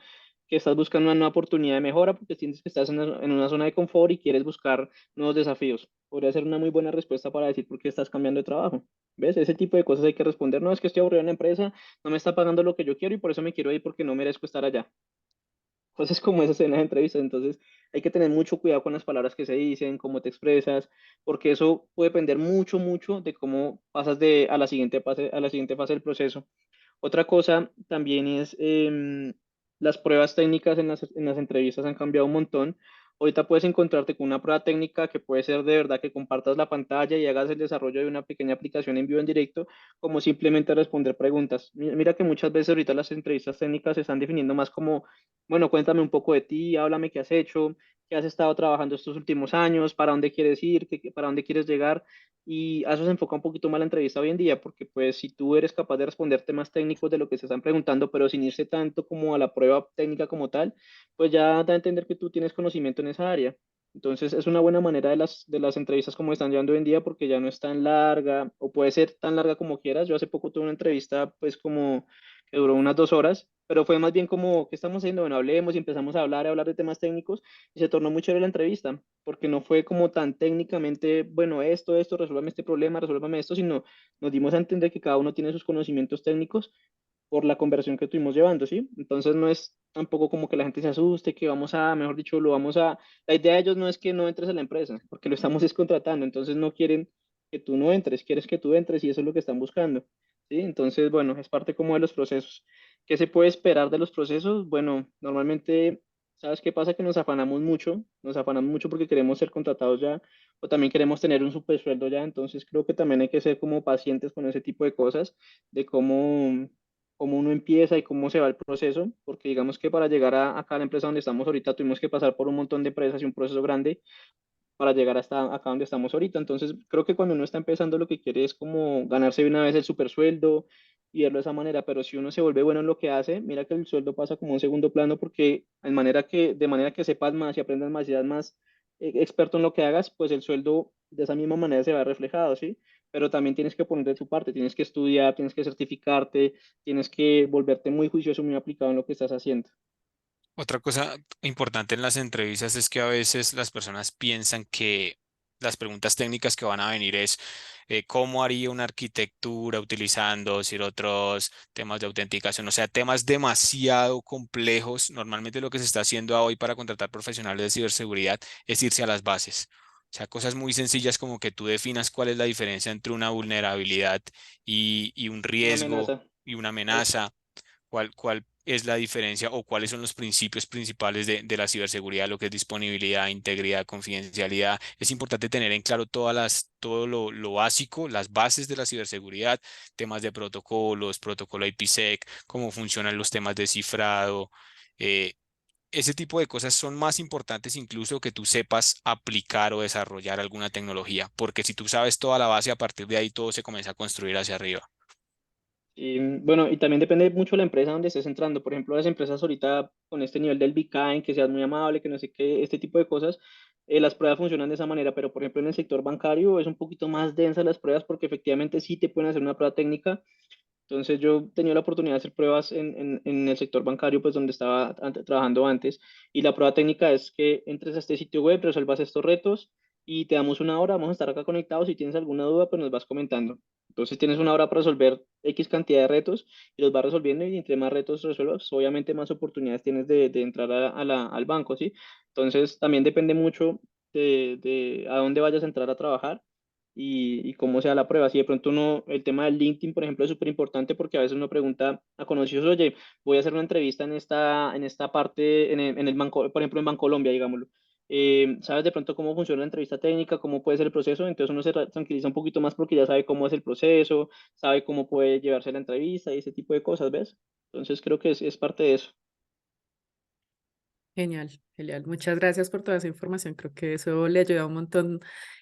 que estás buscando una nueva oportunidad de mejora porque sientes que estás en una zona de confort y quieres buscar nuevos desafíos. Podría ser una muy buena respuesta para decir por qué estás cambiando de trabajo. ¿Ves? Ese tipo de cosas hay que responder. No, es que estoy aburrido en la empresa, no me está pagando lo que yo quiero y por eso me quiero ir porque no merezco estar allá. Cosas como esas en las entrevistas. Entonces, hay que tener mucho cuidado con las palabras que se dicen, cómo te expresas, porque eso puede depender mucho de cómo pasas a la siguiente fase del proceso. Otra cosa también es las pruebas técnicas en las entrevistas han cambiado un montón. Ahorita puedes encontrarte con una prueba técnica que puede ser de verdad que compartas la pantalla y hagas el desarrollo de una pequeña aplicación en vivo en directo, como simplemente responder preguntas. Mira que muchas veces ahorita las entrevistas técnicas se están definiendo más como, bueno, cuéntame un poco de ti, háblame qué has hecho, qué has estado trabajando estos últimos años, para dónde quieres ir, para dónde quieres llegar. Y a eso se enfoca un poquito más la entrevista hoy en día, porque pues si tú eres capaz de responder temas técnicos de lo que se están preguntando, pero sin irse tanto como a la prueba técnica como tal, pues ya da a entender que tú tienes conocimiento en esa área. Entonces es una buena manera de las entrevistas como están llevando hoy en día, porque ya no es tan larga, o puede ser tan larga como quieras. Yo hace poco tuve una entrevista pues como que duró unas 2 horas, pero fue más bien como, ¿qué estamos haciendo? Bueno, hablemos y empezamos a hablar de temas técnicos y se tornó muy chévere la entrevista porque no fue como tan técnicamente, bueno, resuélvame este problema, resuélvame esto, sino nos dimos a entender que cada uno tiene sus conocimientos técnicos por la conversación que estuvimos llevando, ¿sí? Entonces no es tampoco como que la gente se asuste, que mejor dicho, la idea de ellos no es que no entres a la empresa, porque lo estamos es contratando, entonces no quieren que tú no entres, quieres que tú entres y eso es lo que están buscando, ¿sí? Entonces, bueno, es parte como de los procesos. ¿Qué se puede esperar de los procesos? Bueno, normalmente, ¿sabes qué pasa? Que nos afanamos mucho porque queremos ser contratados ya, o también queremos tener un super sueldo ya, entonces creo que también hay que ser como pacientes con ese tipo de cosas, de cómo uno empieza y cómo se va el proceso, porque digamos que para llegar acá a la empresa donde estamos ahorita tuvimos que pasar por un montón de empresas y un proceso grande para llegar hasta acá donde estamos ahorita. Entonces, creo que cuando uno está empezando lo que quiere es como ganarse de una vez el super sueldo y verlo de esa manera, pero si uno se vuelve bueno en lo que hace, mira que el sueldo pasa como a un segundo plano porque de manera que sepas más y aprendas más y seas más experto en lo que hagas, pues el sueldo de esa misma manera se va reflejado, ¿sí? Pero también tienes que poner de tu parte, tienes que estudiar, tienes que certificarte, tienes que volverte muy juicioso, muy aplicado en lo que estás haciendo. Otra cosa importante en las entrevistas es que a veces las personas piensan que las preguntas técnicas que van a venir es cómo haría una arquitectura utilizando decir, otros temas de autenticación, o sea, temas demasiado complejos. Normalmente lo que se está haciendo hoy para contratar profesionales de ciberseguridad es irse a las bases. O sea, cosas muy sencillas como que tú definas cuál es la diferencia entre una vulnerabilidad y un Una riesgo amenaza. y una Sí. amenaza, cuál es la diferencia o cuáles son los principios principales de la ciberseguridad, lo que es disponibilidad, integridad, confidencialidad. Es importante tener en claro todo lo básico, las bases de la ciberseguridad, temas de protocolos, protocolo IPsec, cómo funcionan los temas de cifrado. eh, Ese tipo de cosas son más importantes incluso que tú sepas aplicar o desarrollar alguna tecnología, porque si tú sabes toda la base, a partir de ahí todo se comienza a construir hacia arriba. Y bueno, y también depende mucho de la empresa donde estés entrando. Por ejemplo, las empresas ahorita con este nivel del BK, que seas muy amable, que no sé qué, este tipo de cosas, las pruebas funcionan de esa manera. Pero, por ejemplo, en el sector bancario es un poquito más densa las pruebas porque efectivamente sí te pueden hacer una prueba técnica. Entonces, yo tenía la oportunidad de hacer pruebas en el sector bancario, pues donde estaba trabajando antes. Y la prueba técnica es que entres a este sitio web, resuelvas estos retos y te damos una hora. Vamos a estar acá conectados. Si tienes alguna duda, pues nos vas comentando. Entonces tienes una hora para resolver X cantidad de retos y los vas resolviendo y entre más retos resuelvas, obviamente más oportunidades tienes de entrar al banco, ¿sí? Entonces también depende mucho de a dónde vayas a entrar a trabajar y cómo sea la prueba. Si de pronto uno, el tema del LinkedIn, por ejemplo, es súper importante porque a veces uno pregunta a conocidos, oye, voy a hacer una entrevista en esta parte, en el banco, por ejemplo, en Bancolombia, digámoslo. ¿Sabes de pronto cómo funciona la entrevista técnica, cómo puede ser el proceso? Entonces uno se tranquiliza un poquito más porque ya sabe cómo es el proceso, sabe cómo puede llevarse la entrevista y ese tipo de cosas, ¿ves? Entonces creo que es parte de eso. Genial, genial. Muchas gracias por toda esa información. Creo que eso le ayuda un montón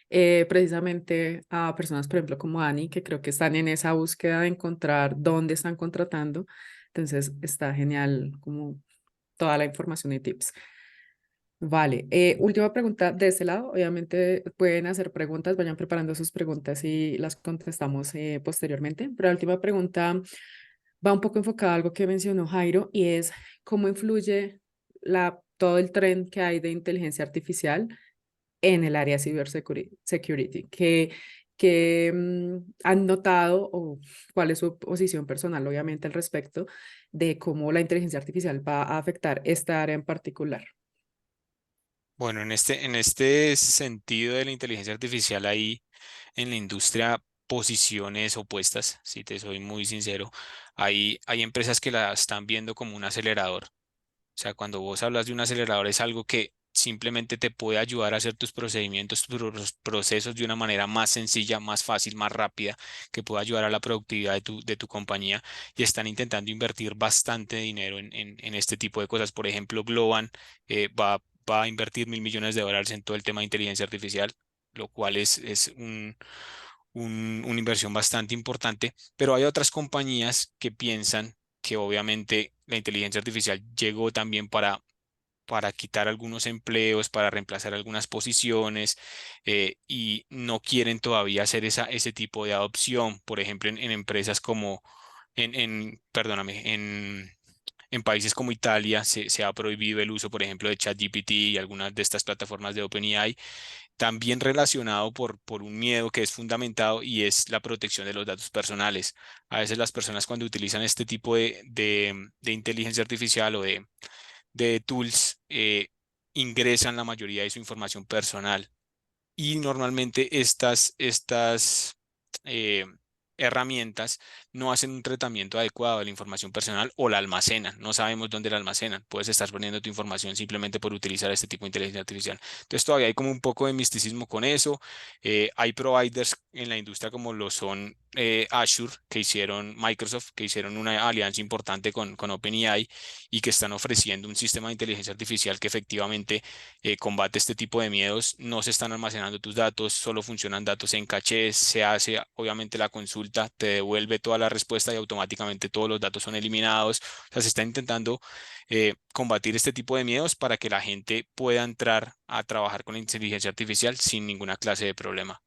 precisamente a personas, por ejemplo, como Ani, que creo que están en esa búsqueda de encontrar dónde están contratando. Entonces, está genial como toda la información y tips. Vale, última pregunta de este lado. Obviamente pueden hacer preguntas, vayan preparando sus preguntas y las contestamos posteriormente. Pero la última pregunta va un poco enfocada a algo que mencionó Jairo y es cómo influye todo el tren que hay de inteligencia artificial en el área de cybersecurity. ¿Qué han notado o cuál es su posición personal, obviamente, al respecto de cómo la inteligencia artificial va a afectar esta área en particular? Bueno, en este sentido de la inteligencia artificial hay en la industria posiciones opuestas, si te soy muy sincero. Hay empresas que la están viendo como un acelerador. O sea, cuando vos hablas de un acelerador es algo que simplemente te puede ayudar a hacer tus procedimientos, tus procesos de una manera más sencilla, más fácil, más rápida, que pueda ayudar a la productividad de tu compañía. Y están intentando invertir bastante dinero en este tipo de cosas. Por ejemplo, Globant va a invertir $1.000 millones en todo el tema de inteligencia artificial, lo cual es una inversión bastante importante, pero hay otras compañías que piensan que obviamente la inteligencia artificial llegó también para quitar algunos empleos, para reemplazar algunas posiciones, y no quieren todavía hacer ese tipo de adopción. Por ejemplo, en empresas como, perdóname, en países como Italia se ha prohibido el uso, por ejemplo, de ChatGPT y algunas de estas plataformas de OpenAI, también relacionado por un miedo que es fundamentado y es la protección de los datos personales. A veces las personas cuando utilizan este tipo de inteligencia artificial o de tools, ingresan la mayoría de su información personal y normalmente estas eh, herramientas no hacen un tratamiento adecuado de la información personal o la almacenan. No sabemos dónde la almacenan. Puedes estar poniendo tu información simplemente por utilizar este tipo de inteligencia artificial. Entonces todavía hay como un poco de misticismo con eso. Hay providers en la industria como lo son Azure, que hicieron Microsoft, que hicieron una alianza importante con OpenAI y que están ofreciendo un sistema de inteligencia artificial que efectivamente combate este tipo de miedos. No se están almacenando tus datos, solo funcionan datos en caché, se hace obviamente la consulta, te devuelve toda la respuesta y automáticamente todos los datos son eliminados. O sea, se está intentando combatir este tipo de miedos para que la gente pueda entrar a trabajar con la inteligencia artificial sin ninguna clase de problema.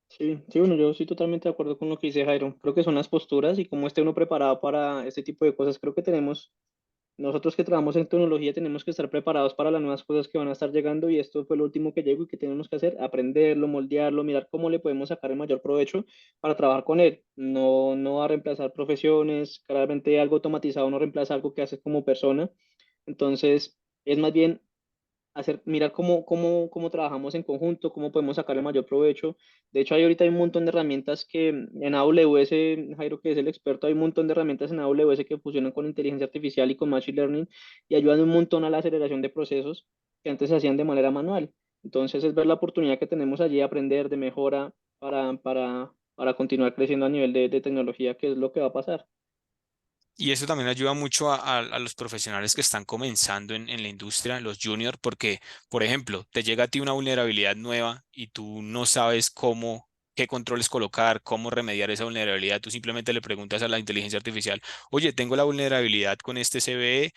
Sí, sí, bueno, yo estoy totalmente de acuerdo con lo que dice Jairo. Creo que son las posturas y cómo esté uno preparado para este tipo de cosas. Creo que tenemos nosotros que trabajamos en tecnología tenemos que estar preparados para las nuevas cosas que van a estar llegando y esto fue lo último que llegó y que tenemos que hacer, aprenderlo, moldearlo, mirar cómo le podemos sacar el mayor provecho para trabajar con él. No, no va a reemplazar profesiones, claramente algo automatizado no reemplaza algo que haces como persona. Entonces, es más bien mirar cómo trabajamos en conjunto, cómo podemos sacar el mayor provecho. De hecho, ahorita hay un montón de herramientas que en AWS, Jairo, que es el experto, hay un montón de herramientas en AWS que funcionan con inteligencia artificial y con machine learning y ayudan un montón a la aceleración de procesos que antes se hacían de manera manual. Entonces, es ver la oportunidad que tenemos allí, aprender de mejora para continuar creciendo a nivel de tecnología, que es lo que va a pasar. Y eso también ayuda mucho a los profesionales que están comenzando en la industria, los juniors, porque, por ejemplo, te llega a ti una vulnerabilidad nueva y tú no sabes cómo, qué controles colocar, cómo remediar esa vulnerabilidad. Tú simplemente le preguntas a la inteligencia artificial, oye, tengo la vulnerabilidad con este CVE,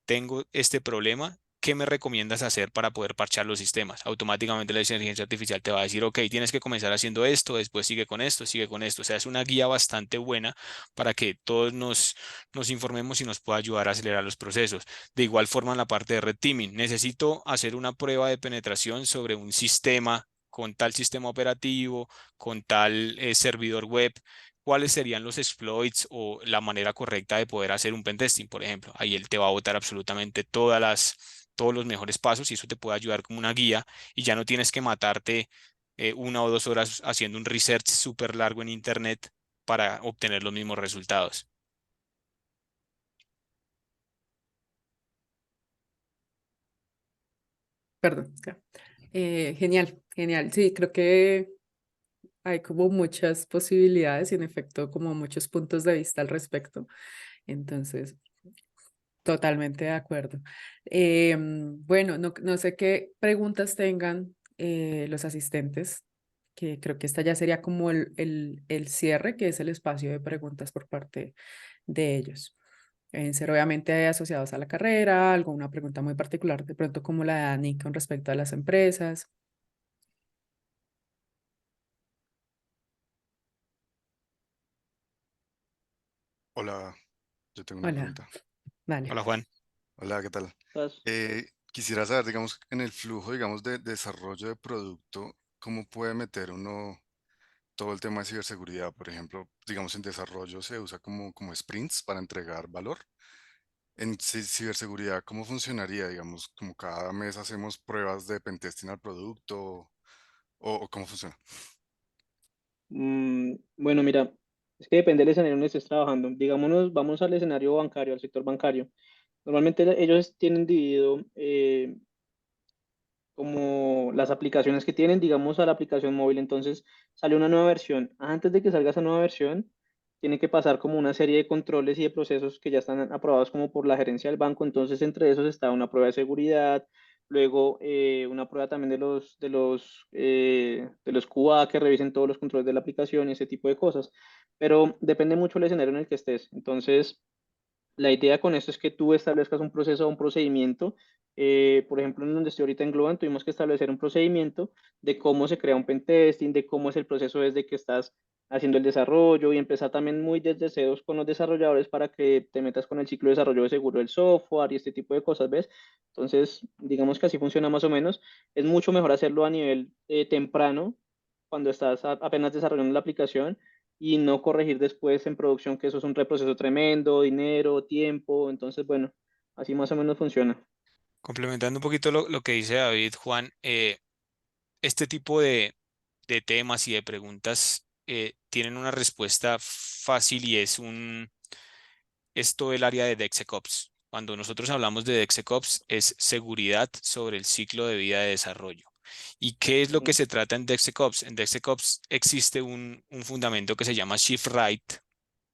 tengo este problema, ¿qué me recomiendas hacer para poder parchar los sistemas? Automáticamente la inteligencia artificial te va a decir, ok, tienes que comenzar haciendo esto, después sigue con esto, sigue con esto. O sea, es una guía bastante buena para que todos nos informemos y nos pueda ayudar a acelerar los procesos. De igual forma, en la parte de red teaming, necesito hacer una prueba de penetración sobre un sistema con tal sistema operativo, con tal servidor web. ¿Cuáles serían los exploits o la manera correcta de poder hacer un pentesting, por ejemplo? Ahí él te va a botar absolutamente todos los mejores pasos y eso te puede ayudar como una guía y ya no tienes que matarte 1 o 2 horas haciendo un research súper largo en internet para obtener los mismos resultados. Perdón. Ya. Genial, genial. Sí, creo que hay como muchas posibilidades y en efecto como muchos puntos de vista al respecto. Entonces, totalmente de acuerdo. Bueno, no sé qué preguntas tengan los asistentes, que creo que esta ya sería como el cierre, que es el espacio de preguntas por parte de ellos. Deben ser obviamente asociados a la carrera, alguna pregunta muy particular, de pronto como la de Dani con respecto a las empresas. Hola, yo tengo una Hola, pregunta. vale. Hola Juan. Hola, ¿qué tal? Entonces, Quisiera saber, digamos, en el flujo, digamos, de desarrollo de producto, ¿cómo puede meter uno todo el tema de ciberseguridad? Por ejemplo, digamos, en desarrollo se usa como sprints para entregar valor. En ciberseguridad, ¿cómo funcionaría? Digamos, como cada mes hacemos pruebas de pentesting al producto o cómo funciona. bueno, mira, es que depende del escenario en el que estés trabajando. Digámonos, vamos al escenario bancario, al sector bancario. Normalmente ellos tienen dividido como las aplicaciones que tienen, digamos, a la aplicación móvil. Entonces, sale una nueva versión. Antes de que salga esa nueva versión, tiene que pasar como una serie de controles y de procesos que ya están aprobados como por la gerencia del banco. Entonces, entre esos está una prueba de seguridad, luego una prueba también de los QA que revisen todos los controles de la aplicación y ese tipo de cosas. Pero depende mucho del escenario en el que estés. Entonces, la idea con esto es que tú establezcas un proceso o un procedimiento. Por ejemplo, en donde estoy ahorita en Globant, tuvimos que establecer un procedimiento de cómo se crea un pentesting, de cómo es el proceso desde que estás haciendo el desarrollo y empezar también muy desde ceros con los desarrolladores para que te metas con el ciclo de desarrollo de seguro del software y este tipo de cosas, ¿ves? Entonces, digamos que así funciona más o menos. Es mucho mejor hacerlo a nivel temprano, cuando estás apenas desarrollando la aplicación y no corregir después en producción, que eso es un reproceso tremendo, dinero, tiempo. Entonces, bueno, así más o menos funciona. Complementando un poquito lo que dice David, Juan, este tipo de temas y de preguntas tienen una respuesta fácil y es todo el área de DevSecOps. Cuando nosotros hablamos de DevSecOps es seguridad sobre el ciclo de vida de desarrollo. ¿Y qué es lo que Ujú. se trata en DevSecOps? En DevSecOps existe un fundamento que se llama Shift Right,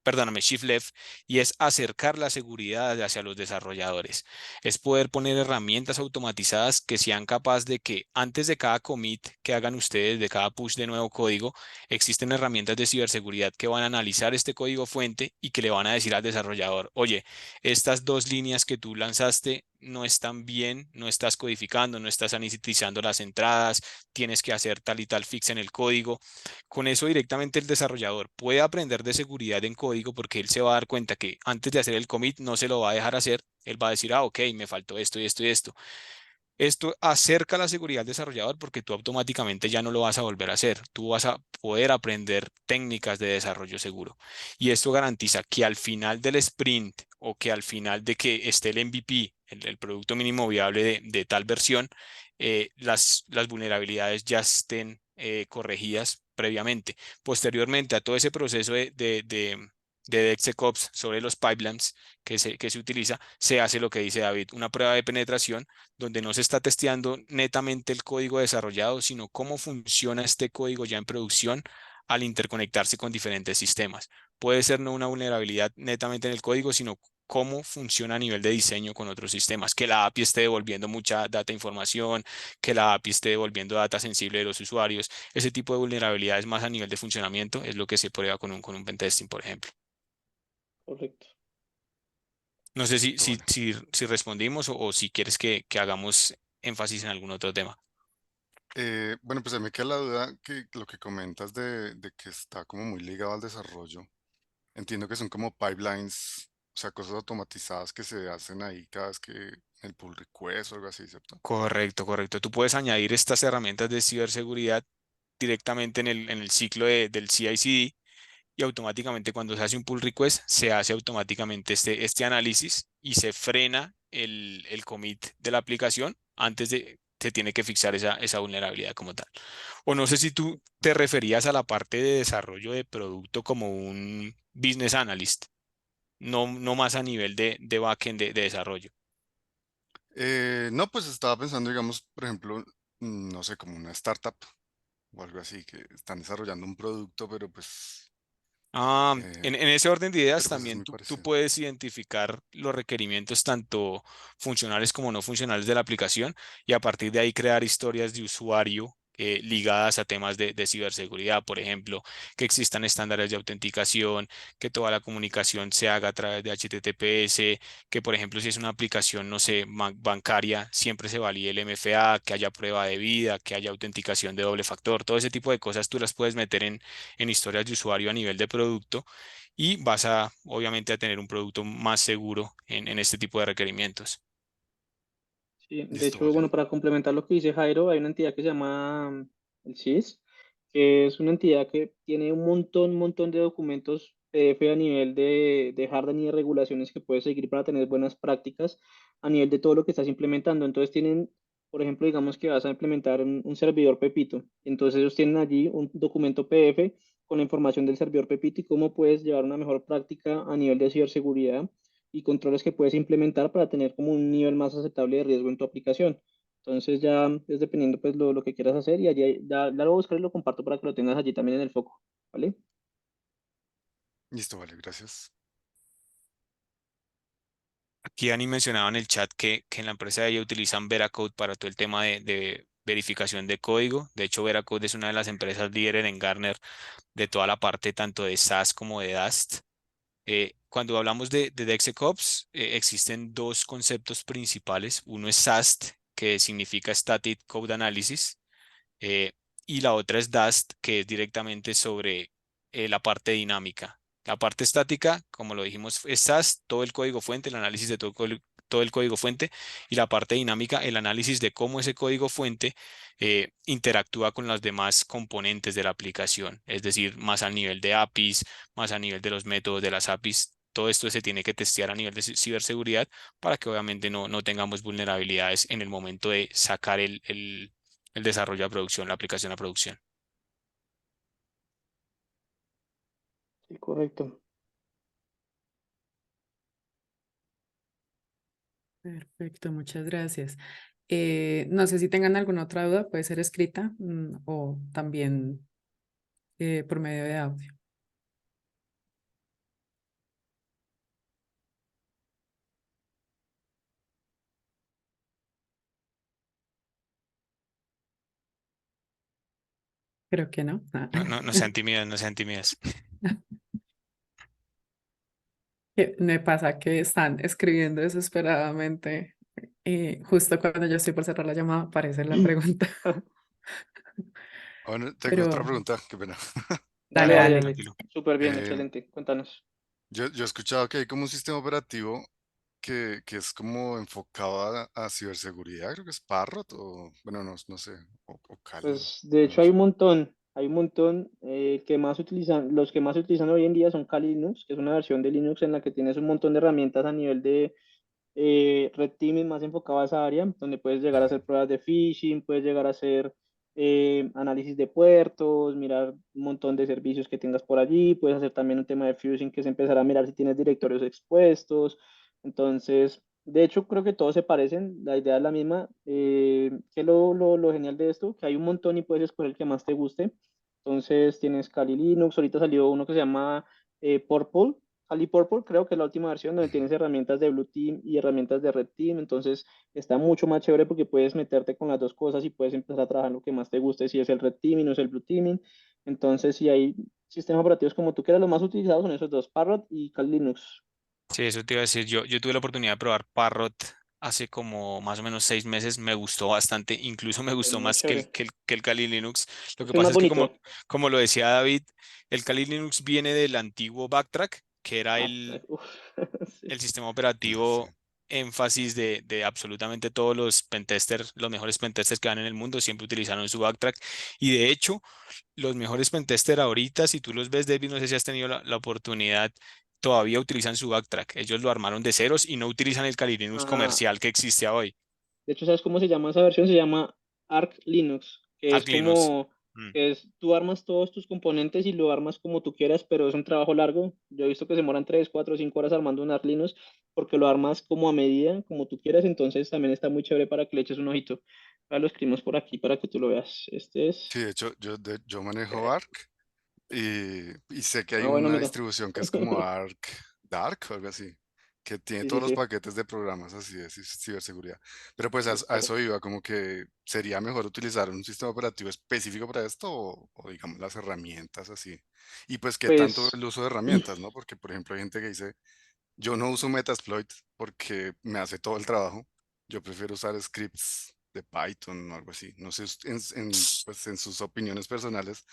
perdóname, Shift Left, y es acercar la seguridad hacia los desarrolladores. Es poder poner herramientas automatizadas que sean capaces de que antes de cada commit que hagan ustedes, de cada push de nuevo código, existen herramientas de ciberseguridad que van a analizar este código fuente y que le van a decir al desarrollador, oye, estas 2 líneas que tú lanzaste no están bien, no estás codificando, no estás sanitizando las entradas, tienes que hacer tal y tal fix en el código. Con eso directamente el desarrollador puede aprender de seguridad en código porque él se va a dar cuenta que antes de hacer el commit no se lo va a dejar hacer. Él va a decir, ah, ok, me faltó esto y esto y esto. Esto acerca la seguridad al desarrollador porque tú automáticamente ya no lo vas a volver a hacer. Tú vas a poder aprender técnicas de desarrollo seguro. Y esto garantiza que al final del sprint o que al final de que esté el MVP, el producto mínimo viable de tal versión, las vulnerabilidades ya estén corregidas previamente. Posteriormente a todo ese proceso de DevSecOps sobre los pipelines que se utiliza, se hace lo que dice David, una prueba de penetración donde no se está testeando netamente el código desarrollado, sino cómo funciona este código ya en producción al interconectarse con diferentes sistemas. Puede ser no una vulnerabilidad netamente en el código, sino cómo funciona a nivel de diseño con otros sistemas, que la API esté devolviendo mucha data información, que la API esté devolviendo data sensible de los usuarios. Ese tipo de vulnerabilidades más a nivel de funcionamiento es lo que se prueba con un pentesting, por ejemplo. Correcto. No sé si, Listo, si, vale. si, si respondimos o si quieres que hagamos énfasis en algún otro tema. Bueno, pues a mí me queda la duda que lo que comentas de que está como muy ligado al desarrollo. Entiendo que son como pipelines, o sea, cosas automatizadas que se hacen ahí cada vez que el pull request o algo así, ¿cierto? Correcto, correcto. Tú puedes añadir estas herramientas de ciberseguridad directamente en el ciclo del CI/CD y automáticamente cuando se hace un pull request se hace automáticamente este análisis y se frena el commit de la aplicación antes de se tiene que fixar esa vulnerabilidad como tal. O no sé si tú te referías a la parte de desarrollo de producto como un business analyst, no más a nivel de backend de desarrollo. No, pues estaba pensando, digamos, por ejemplo, no sé, como una startup o algo así, que están desarrollando un producto, eh, En ese orden de ideas pero pues es también muy tú parecido. puedes identificar los requerimientos tanto funcionales como no funcionales de la aplicación y a partir de ahí crear historias de usuario ligadas a temas de ciberseguridad, por ejemplo, que existan estándares de autenticación, que toda la comunicación se haga a través de HTTPS, que por ejemplo si es una aplicación, no sé, bancaria, siempre se valide el MFA, que haya prueba de vida, que haya autenticación de doble factor, todo ese tipo de cosas tú las puedes meter en historias de usuario a nivel de producto y vas a, obviamente, a tener un producto más seguro en este tipo de requerimientos. Sí, de Listo, hecho, vale. bueno, para complementar lo que dice Jairo, hay una entidad que se llama el CIS, que es una entidad que tiene un montón de documentos PDF a nivel de hardware y de regulaciones que puedes seguir para tener buenas prácticas a nivel de todo lo que estás implementando. Entonces tienen, por ejemplo, digamos que vas a implementar un servidor Pepito. Entonces ellos tienen allí un documento PDF con la información del servidor Pepito y cómo puedes llevar una mejor práctica a nivel de ciberseguridad y controles que puedes implementar para tener como un nivel más aceptable de riesgo en tu aplicación. Entonces ya es dependiendo pues lo que quieras hacer y allí ya lo voy a buscar y lo comparto para que lo tengas allí también en el foco, ¿vale? Listo, vale, gracias. Aquí Ani mencionaba en el chat que en la empresa de ella utilizan Veracode para todo el tema de verificación de código. De hecho, Veracode es una de las empresas líderes en Gartner de toda la parte tanto de SaaS como de Dast. Cuando hablamos de DevSecOps, existen dos conceptos principales. Uno es SAST, que significa Static Code Analysis, eh, y la otra es Dast, que es directamente sobre la parte dinámica. La parte estática, como lo dijimos, es SAS, todo el código fuente, el análisis de todo el código fuente, y la parte dinámica, el análisis de cómo ese código fuente interactúa con los demás componentes de la aplicación, es decir, más al nivel de APIs, más a nivel de los métodos de las APIs. Todo esto se tiene que testear a nivel de ciberseguridad para que obviamente no tengamos vulnerabilidades en el momento de sacar el desarrollo a producción, la aplicación a producción. Sí, correcto. Perfecto, muchas gracias. No sé si tengan alguna otra duda, puede ser escrita o también por medio de audio. Creo que no. Ah. No sean tímidas, no sean tímidas. Me pasa que están escribiendo desesperadamente Justo cuando yo estoy por cerrar la llamada aparece la pregunta, Bueno, tengo otra pero pregunta, qué pena. Dale, dale, dale, dale. dale. Tranquilo. Súper bien, Eh, excelente. Cuéntanos. yo he escuchado que hay como un sistema operativo que es como enfocado a ciberseguridad, creo que es Parrot o, bueno, no sé, o Kali, Pues de hecho no sé. hay un montón que más utilizan, los que más se utilizan hoy en día son Kali Linux, que es una versión de Linux en la que tienes un montón de herramientas a nivel de Red Teaming más enfocado a esa área, donde puedes llegar a Ujú. hacer pruebas de phishing, puedes llegar a hacer análisis de puertos, mirar un montón de servicios que tengas por allí, puedes hacer también un tema de fusing que es empezar a mirar si tienes directorios expuestos. Entonces, de hecho, creo que todos se parecen, la idea es la misma. ¿Qué es lo genial de esto? Que hay un montón y puedes escoger el que más te guste. Entonces, tienes Kali Linux, ahorita salió uno que se llama Purple, Ali Purple, creo que es la última versión donde Ujú. tienes herramientas de Blue Team y herramientas de Red Team, entonces está mucho más chévere porque puedes meterte con las dos cosas y puedes empezar a trabajar lo que más te guste, si es el Red Teaming o es el Blue Teaming. Entonces, si hay sistemas operativos como tú quieras, los más utilizados son esos dos, Parrot y Kali Linux. Sí, eso te iba a decir. Yo tuve la oportunidad de probar Parrot hace como más o menos 6 meses. Me gustó bastante. Incluso me Es gustó muy más que chévere. el Kali Linux. Lo que Es más pasa es que bonito. como lo decía David, el Kali Linux viene del antiguo Backtrack, que era Backtrack, uf, sí, el sistema Ah, sí. operativo énfasis de absolutamente todos los pentesters, los mejores pentesters que van en el mundo, siempre utilizaron su Backtrack. Y de hecho, los mejores pentester ahorita, si tú los ves, David, no sé si has tenido la oportunidad, todavía utilizan su backtrack. Ellos lo armaron de ceros y no utilizan el Kali Linux ajá. comercial que existe hoy. De hecho, ¿sabes cómo se llama esa versión? Se llama Arch Linux, que es Arch Linux. como, Mm. que es, tú armas todos tus componentes y lo armas como tú quieras, pero es un trabajo largo. Yo he visto que se demoran 3, 4, 5 horas armando un Arch Linux porque lo armas como a medida, como tú quieras, entonces también está muy chévere para que le eches un ojito. Ahora lo escribimos por aquí para que tú lo veas. Este Sí, es... de hecho, yo manejo Arc y sé que hay Ah, bueno, una mira. distribución que es como Arc Dark o algo así, que tiene Sí, sí, todos los sí. paquetes de programas así de ciberseguridad. Pero pues Es a eso iba, como que sería mejor utilizar un sistema operativo específico para esto o digamos las herramientas así. Y pues qué tanto Pues el uso de herramientas, ¿no? Porque por ejemplo hay gente que dice, yo no uso Metasploit porque me hace todo el trabajo. Yo prefiero usar scripts de Python o algo así. No sé, pues, en sus opiniones personales,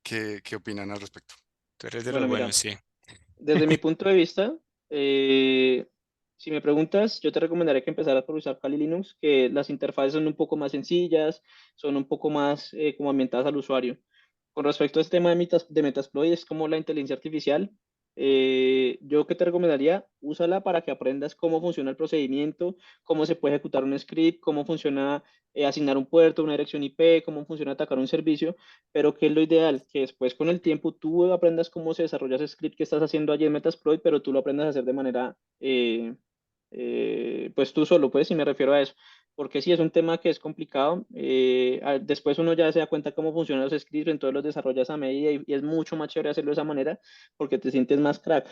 qué opinan al respecto? Tú eres de los bueno, buenos, mira. sí. Desde mi punto de vista, si me preguntas, yo te recomendaría que empezaras por usar Kali Linux, que las interfaces son un poco más sencillas, son un poco más como ambientadas al usuario. Con respecto a este tema de Metasploit, es como la inteligencia artificial. Yo que te recomendaría, úsala para que aprendas cómo funciona el procedimiento, cómo se puede ejecutar un script, cómo funciona asignar un puerto, una dirección IP, cómo funciona atacar un servicio, pero que es lo ideal, que después con el tiempo tú aprendas cómo se desarrolla ese script que estás haciendo allí en Metasploit, pero tú lo aprendas a hacer de manera, pues tú solo, pues, y me refiero a eso porque sí es un tema que es complicado. Después uno ya se da cuenta cómo funcionan los scripts, entonces los desarrollas a medida y es mucho más chévere hacerlo de esa manera porque te sientes más crack.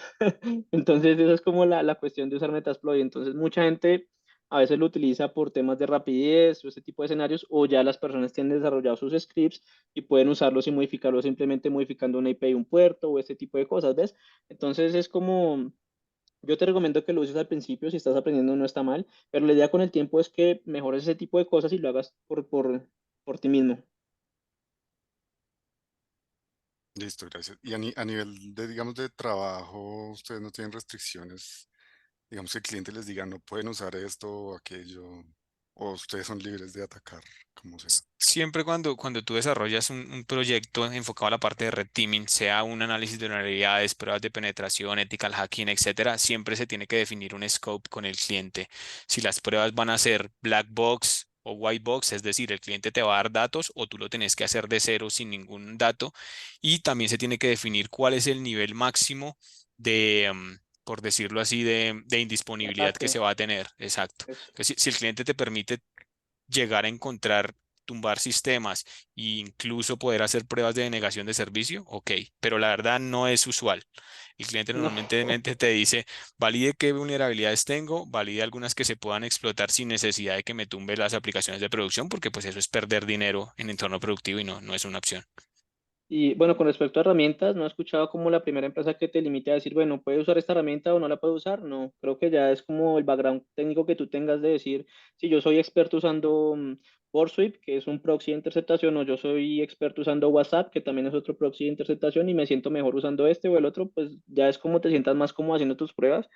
Entonces, esa es como la cuestión de usar Metasploit. Entonces, mucha gente a veces lo utiliza por temas de rapidez o este tipo de escenarios, o ya las personas tienen desarrollados sus scripts y pueden usarlos y modificarlos simplemente modificando una IP y un puerto o este tipo de cosas, ¿ves? Entonces, es como yo te recomiendo que lo uses al principio, si estás aprendiendo no está mal, pero la idea con el tiempo es que mejores ese tipo de cosas y lo hagas por ti mismo. Listo, gracias. Y a nivel de, digamos, de trabajo, ustedes no tienen restricciones, digamos que el cliente les diga no pueden usar esto o aquello, o ustedes son libres de atacar, como sea. Siempre cuando tú desarrollas un proyecto enfocado a la parte de red teaming, sea un análisis de vulnerabilidades, pruebas de penetración, ethical hacking, etcétera, siempre se tiene que definir un scope con el cliente. Si las pruebas van a ser black box o white box, es decir, el cliente te va a dar datos o tú lo tienes que hacer de cero sin ningún dato. Y también se tiene que definir cuál es el nivel máximo de, por decirlo así, de De indisponibilidad que se ataque, va a tener. Exacto. eso. Que si el cliente te permite llegar a encontrar, tumbar sistemas e incluso poder hacer pruebas de denegación de servicio, ok, pero la verdad no es usual. El cliente No, normalmente te dice, valide qué vulnerabilidades tengo, valide algunas que se puedan explotar sin necesidad de que me tumbe las aplicaciones de producción, porque pues eso es perder dinero en entorno productivo y no es una opción. Y bueno, con respecto a herramientas, no he escuchado como la primera empresa que te limite a decir, bueno, puede usar esta herramienta o no la puede usar. No, creo que ya es como el background técnico que tú tengas de decir, si yo soy experto usando Boursuit, que es un proxy de interceptación, o yo soy experto usando WhatsApp, que también es otro proxy de interceptación, y me siento mejor usando este o el otro, pues ya es como te sientas más cómodo haciendo tus pruebas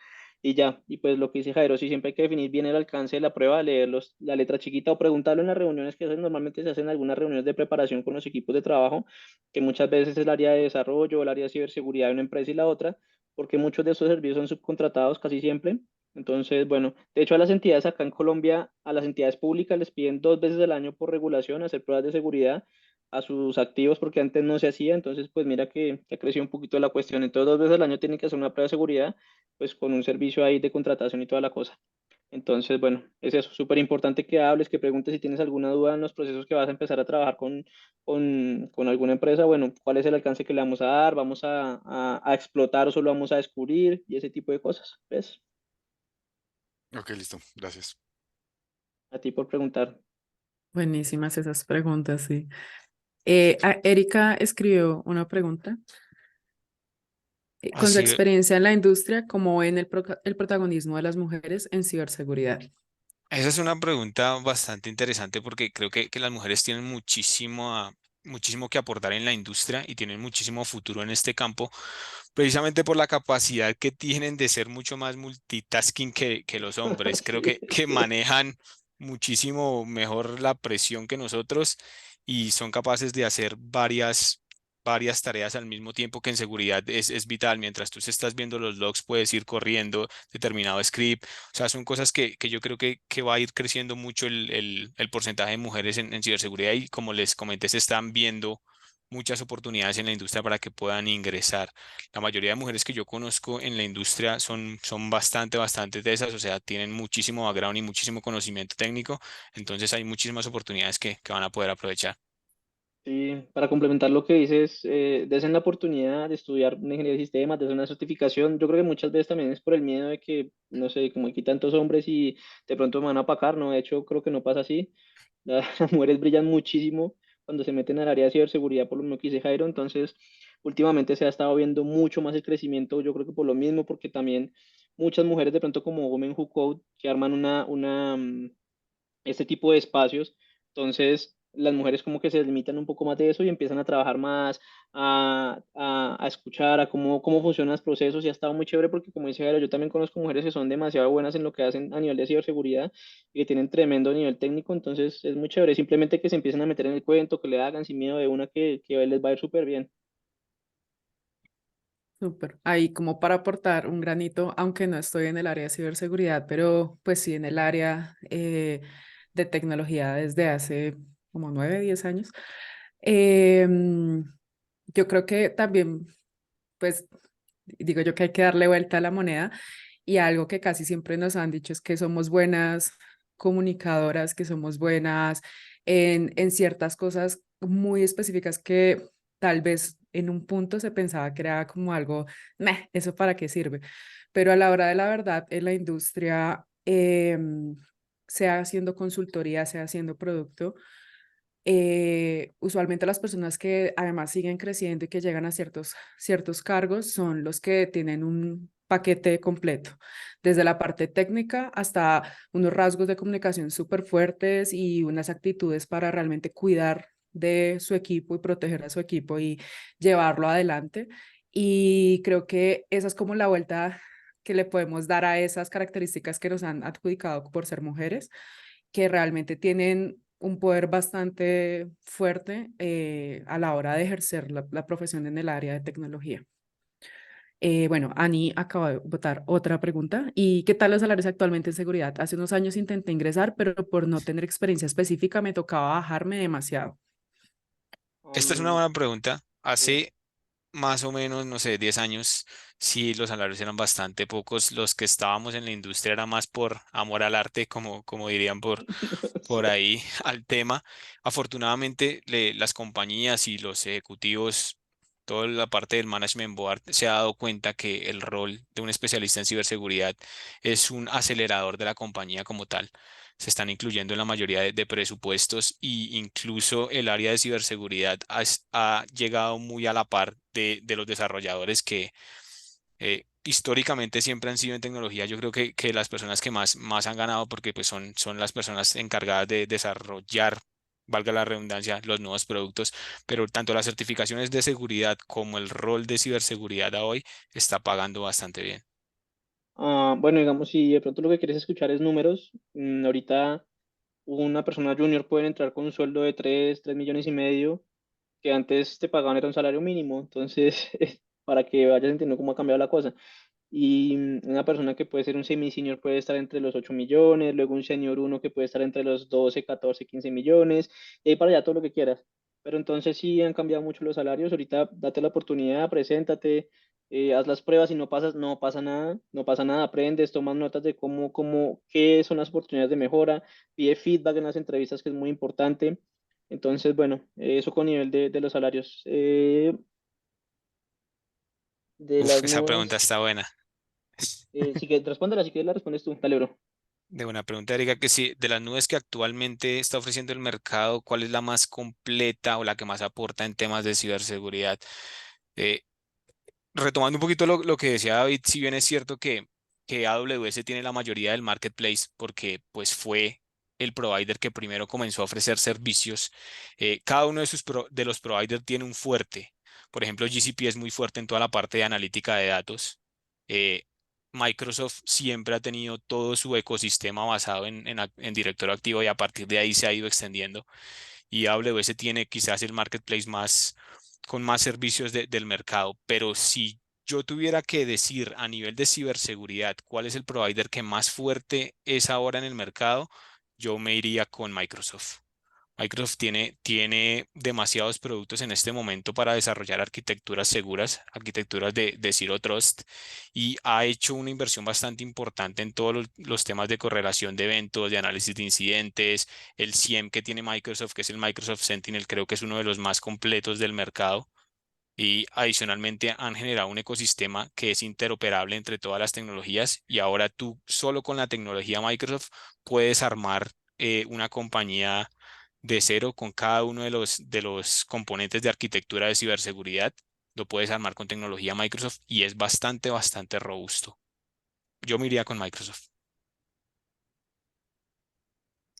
y ya. Y pues lo que dice Jairo, sí, siempre hay que definir bien el alcance de la prueba, leer la letra chiquita o preguntarlo en las reuniones que hacen. Normalmente se hacen algunas reuniones de preparación con los equipos de trabajo, que muchas veces es el área de desarrollo, el área de ciberseguridad de una empresa y la otra, porque muchos de esos servicios son subcontratados casi siempre. Entonces, bueno, de hecho a las entidades acá en Colombia, a las entidades públicas les piden 2 veces al año por regulación hacer pruebas de seguridad a sus activos porque antes no se hacía. Entonces pues mira que ha crecido un poquito la cuestión. Entonces 2 veces al año tienen que hacer una prueba de seguridad pues con un servicio ahí de contratación y toda la cosa. Entonces, bueno, es eso, súper importante que hables, que preguntes si tienes alguna duda en los procesos que vas a empezar a trabajar con alguna empresa. Bueno, cuál es el alcance que le vamos a dar, vamos a explotar o solo vamos a descubrir y ese tipo de cosas. ¿Ves? Ok, listo, gracias. A ti por preguntar. Buenísimas esas preguntas, sí. Erika escribió una pregunta. Con su Así, experiencia en la industria, ¿cómo ven el protagonismo de las mujeres en ciberseguridad? esa es una pregunta bastante interesante porque creo que las mujeres tienen muchísimo que aportar en la industria y tienen muchísimo futuro en este campo, precisamente por la capacidad que tienen de ser mucho más multitasking que los hombres. Creo Sí. que manejan muchísimo mejor la presión que nosotros y son capaces de hacer varias tareas al mismo tiempo, que en seguridad es vital. Mientras tú estás viendo los logs, puedes ir corriendo determinado script. O sea, son cosas que yo creo que va a ir creciendo mucho el porcentaje de mujeres en ciberseguridad, y como les comenté, se están viendo muchas oportunidades en la industria para que puedan ingresar. La mayoría de mujeres que yo conozco en la industria son bastante de esas, o sea, tienen muchísimo background y muchísimo conocimiento técnico, entonces hay muchísimas oportunidades que van a poder aprovechar. Sí, para complementar lo que dices, desen la oportunidad de estudiar una ingeniería de sistemas, de hacer una certificación. Yo creo que muchas veces también es por el miedo de que, no sé, como aquí tantos hombres y de pronto me van a opacar, ¿no? De hecho, creo que no pasa así. Las mujeres brillan muchísimo cuando se meten al área de ciberseguridad, por lo mismo que dice Jairo. Entonces, últimamente se ha estado viendo mucho más el crecimiento, yo creo que por lo mismo, porque también muchas mujeres de pronto como Women Who Code, que arman este tipo de espacios. Entonces, las mujeres como que se limitan un poco más de eso y empiezan a trabajar más, a escuchar, a cómo funcionan los procesos, y ha estado muy chévere porque, como dice Jairo, yo también conozco mujeres que son demasiado buenas en lo que hacen a nivel de ciberseguridad y que tienen tremendo nivel técnico. Entonces, es muy chévere simplemente que se empiecen a meter en el cuento, que le hagan sin miedo de una, que les va a ir súper bien. Súper. Ahí como para aportar un granito, aunque no estoy en el área de ciberseguridad, pero pues sí en el área de tecnología desde hace como 9, 10 años. Yo creo que también, pues digo yo que hay que darle vuelta a la moneda, y algo que casi siempre nos han dicho es que somos buenas comunicadoras, que somos buenas en ciertas cosas muy específicas que tal vez en un punto se pensaba que era como algo, meh, ¿eso para qué sirve? Pero a la hora de la verdad, en la industria, sea haciendo consultoría, sea haciendo producto, usualmente las personas que además siguen creciendo y que llegan a ciertos cargos son los que tienen un paquete completo, desde la parte técnica hasta unos rasgos de comunicación súper fuertes y unas actitudes para realmente cuidar de su equipo y proteger a su equipo y llevarlo adelante. Y creo que esa es como la vuelta que le podemos dar a esas características que nos han adjudicado por ser mujeres, que realmente tienen un poder bastante fuerte a la hora de ejercer la profesión en el área de tecnología. Bueno, Ani acaba de votar otra pregunta. ¿Y qué tal los salarios actualmente en seguridad? Hace unos años intenté ingresar, pero por no tener experiencia específica me tocaba bajarme demasiado. Esta es una Um, buena pregunta. sí. Hace más o menos, no sé, 10 años, sí, los salarios eran bastante pocos. Los que estábamos en la industria era más por amor al arte, como dirían por Sí. ahí al tema. Afortunadamente, las compañías y los ejecutivos, toda la parte del management board se ha dado cuenta que el rol de un especialista en ciberseguridad es un acelerador de la compañía como tal. se están incluyendo en la mayoría de presupuestos y incluso el área de ciberseguridad ha llegado muy a la par de los desarrolladores que históricamente siempre han sido en tecnología. Yo creo que las personas que más han ganado porque pues son las personas encargadas de desarrollar, valga la redundancia, los nuevos productos, pero tanto las certificaciones de seguridad como el rol de ciberseguridad a hoy está pagando bastante bien. Bueno, digamos, si de pronto lo que quieres escuchar es números, ahorita una persona junior puede entrar con un sueldo de 3 millones y medio, que antes te pagaban era un salario mínimo, entonces, para que vayas entendiendo cómo ha cambiado la cosa. Y una persona que puede ser un semi-senior puede estar entre los 8 millones, luego un senior uno que puede estar entre los 12 14 15 millones, y ahí para allá todo lo que quieras. Pero entonces sí han cambiado mucho los salarios. Ahorita date la oportunidad, preséntate, haz las pruebas y no pasas, no pasa nada, no pasa nada, aprendes, tomas notas de qué son las oportunidades de mejora, pide feedback en las entrevistas, que es muy importante. Entonces, bueno, eso con nivel de los salarios. De Uf, las esa pregunta nubes. está buena. Si quieres, respóndela, si quieres la respondes tú. Dale, bro. De una pregunta, Erika, que si de las nubes que actualmente está ofreciendo el mercado, ¿cuál es la más completa o la que más aporta en temas de ciberseguridad? Eh, Retomando un poquito lo que decía David, si bien es cierto que AWS tiene la mayoría del marketplace porque pues fue el provider que primero comenzó a ofrecer servicios, cada uno de los providers tiene un fuerte. Por ejemplo, GCP es muy fuerte en toda la parte de analítica de datos. Eh, Microsoft siempre ha tenido todo su ecosistema basado en directorio activo y a partir de ahí se ha ido extendiendo y AWS tiene quizás el marketplace con más servicios del mercado, pero si yo tuviera que decir a nivel de ciberseguridad cuál es el provider que más fuerte es ahora en el mercado, yo me iría con Microsoft. Microsoft tiene demasiados productos en este momento para desarrollar arquitecturas seguras, arquitecturas de Zero Trust, y ha hecho una inversión bastante importante en todos los temas de correlación de eventos, de análisis de incidentes, el SIEM que tiene Microsoft, que es el Microsoft Sentinel, creo que es uno de los más completos del mercado. Y adicionalmente han generado un ecosistema que es interoperable entre todas las tecnologías y ahora tú solo con la tecnología Microsoft puedes armar una compañía de cero con cada uno de los componentes de arquitectura de ciberseguridad. Lo puedes armar con tecnología Microsoft y es bastante, bastante robusto. Yo me iría con Microsoft.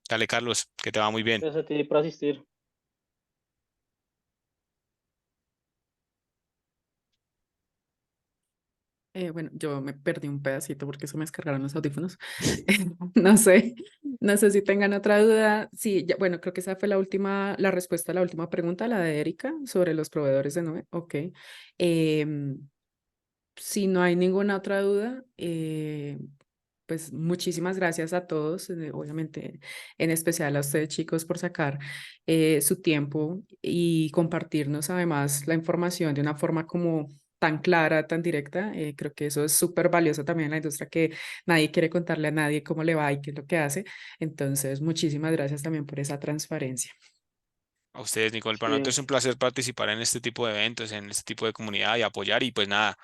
Dale, Carlos, que te va muy bien. Gracias a ti por asistir. Bueno, yo me perdí un pedacito porque se me descargaron los audífonos. No sé, no sé si tengan otra duda. Sí, bueno, creo que esa fue la respuesta a la última pregunta, la de Erika, sobre los proveedores de nube. Ok. Em, si no hay ninguna otra duda, pues muchísimas gracias a todos, obviamente en especial a ustedes chicos por sacar su tiempo y compartirnos además la información de una forma como tan clara, tan directa. Creo que eso es súper valioso también en la industria, que nadie quiere contarle a nadie cómo le va y qué es lo que hace. Entonces, muchísimas gracias también por esa transparencia. A ustedes, Nicole. Para nosotros Sí, es un placer participar en este tipo de eventos, en este tipo de comunidad y apoyar. Y pues nada,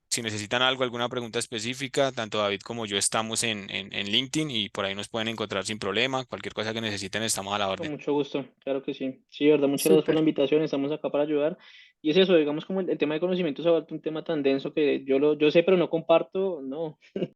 si necesitan algo, alguna pregunta específica, tanto David como yo estamos en LinkedIn y por ahí nos pueden encontrar sin problema. Cualquier cosa que necesiten, estamos a la con orden. mucho gusto, claro que sí. Sí, de verdad, muchas gracias por la Súper. invitación, estamos acá para ayudar. Y es eso, digamos, como el tema de conocimiento se ha vuelto un tema tan denso que yo sé, pero no comparto, no.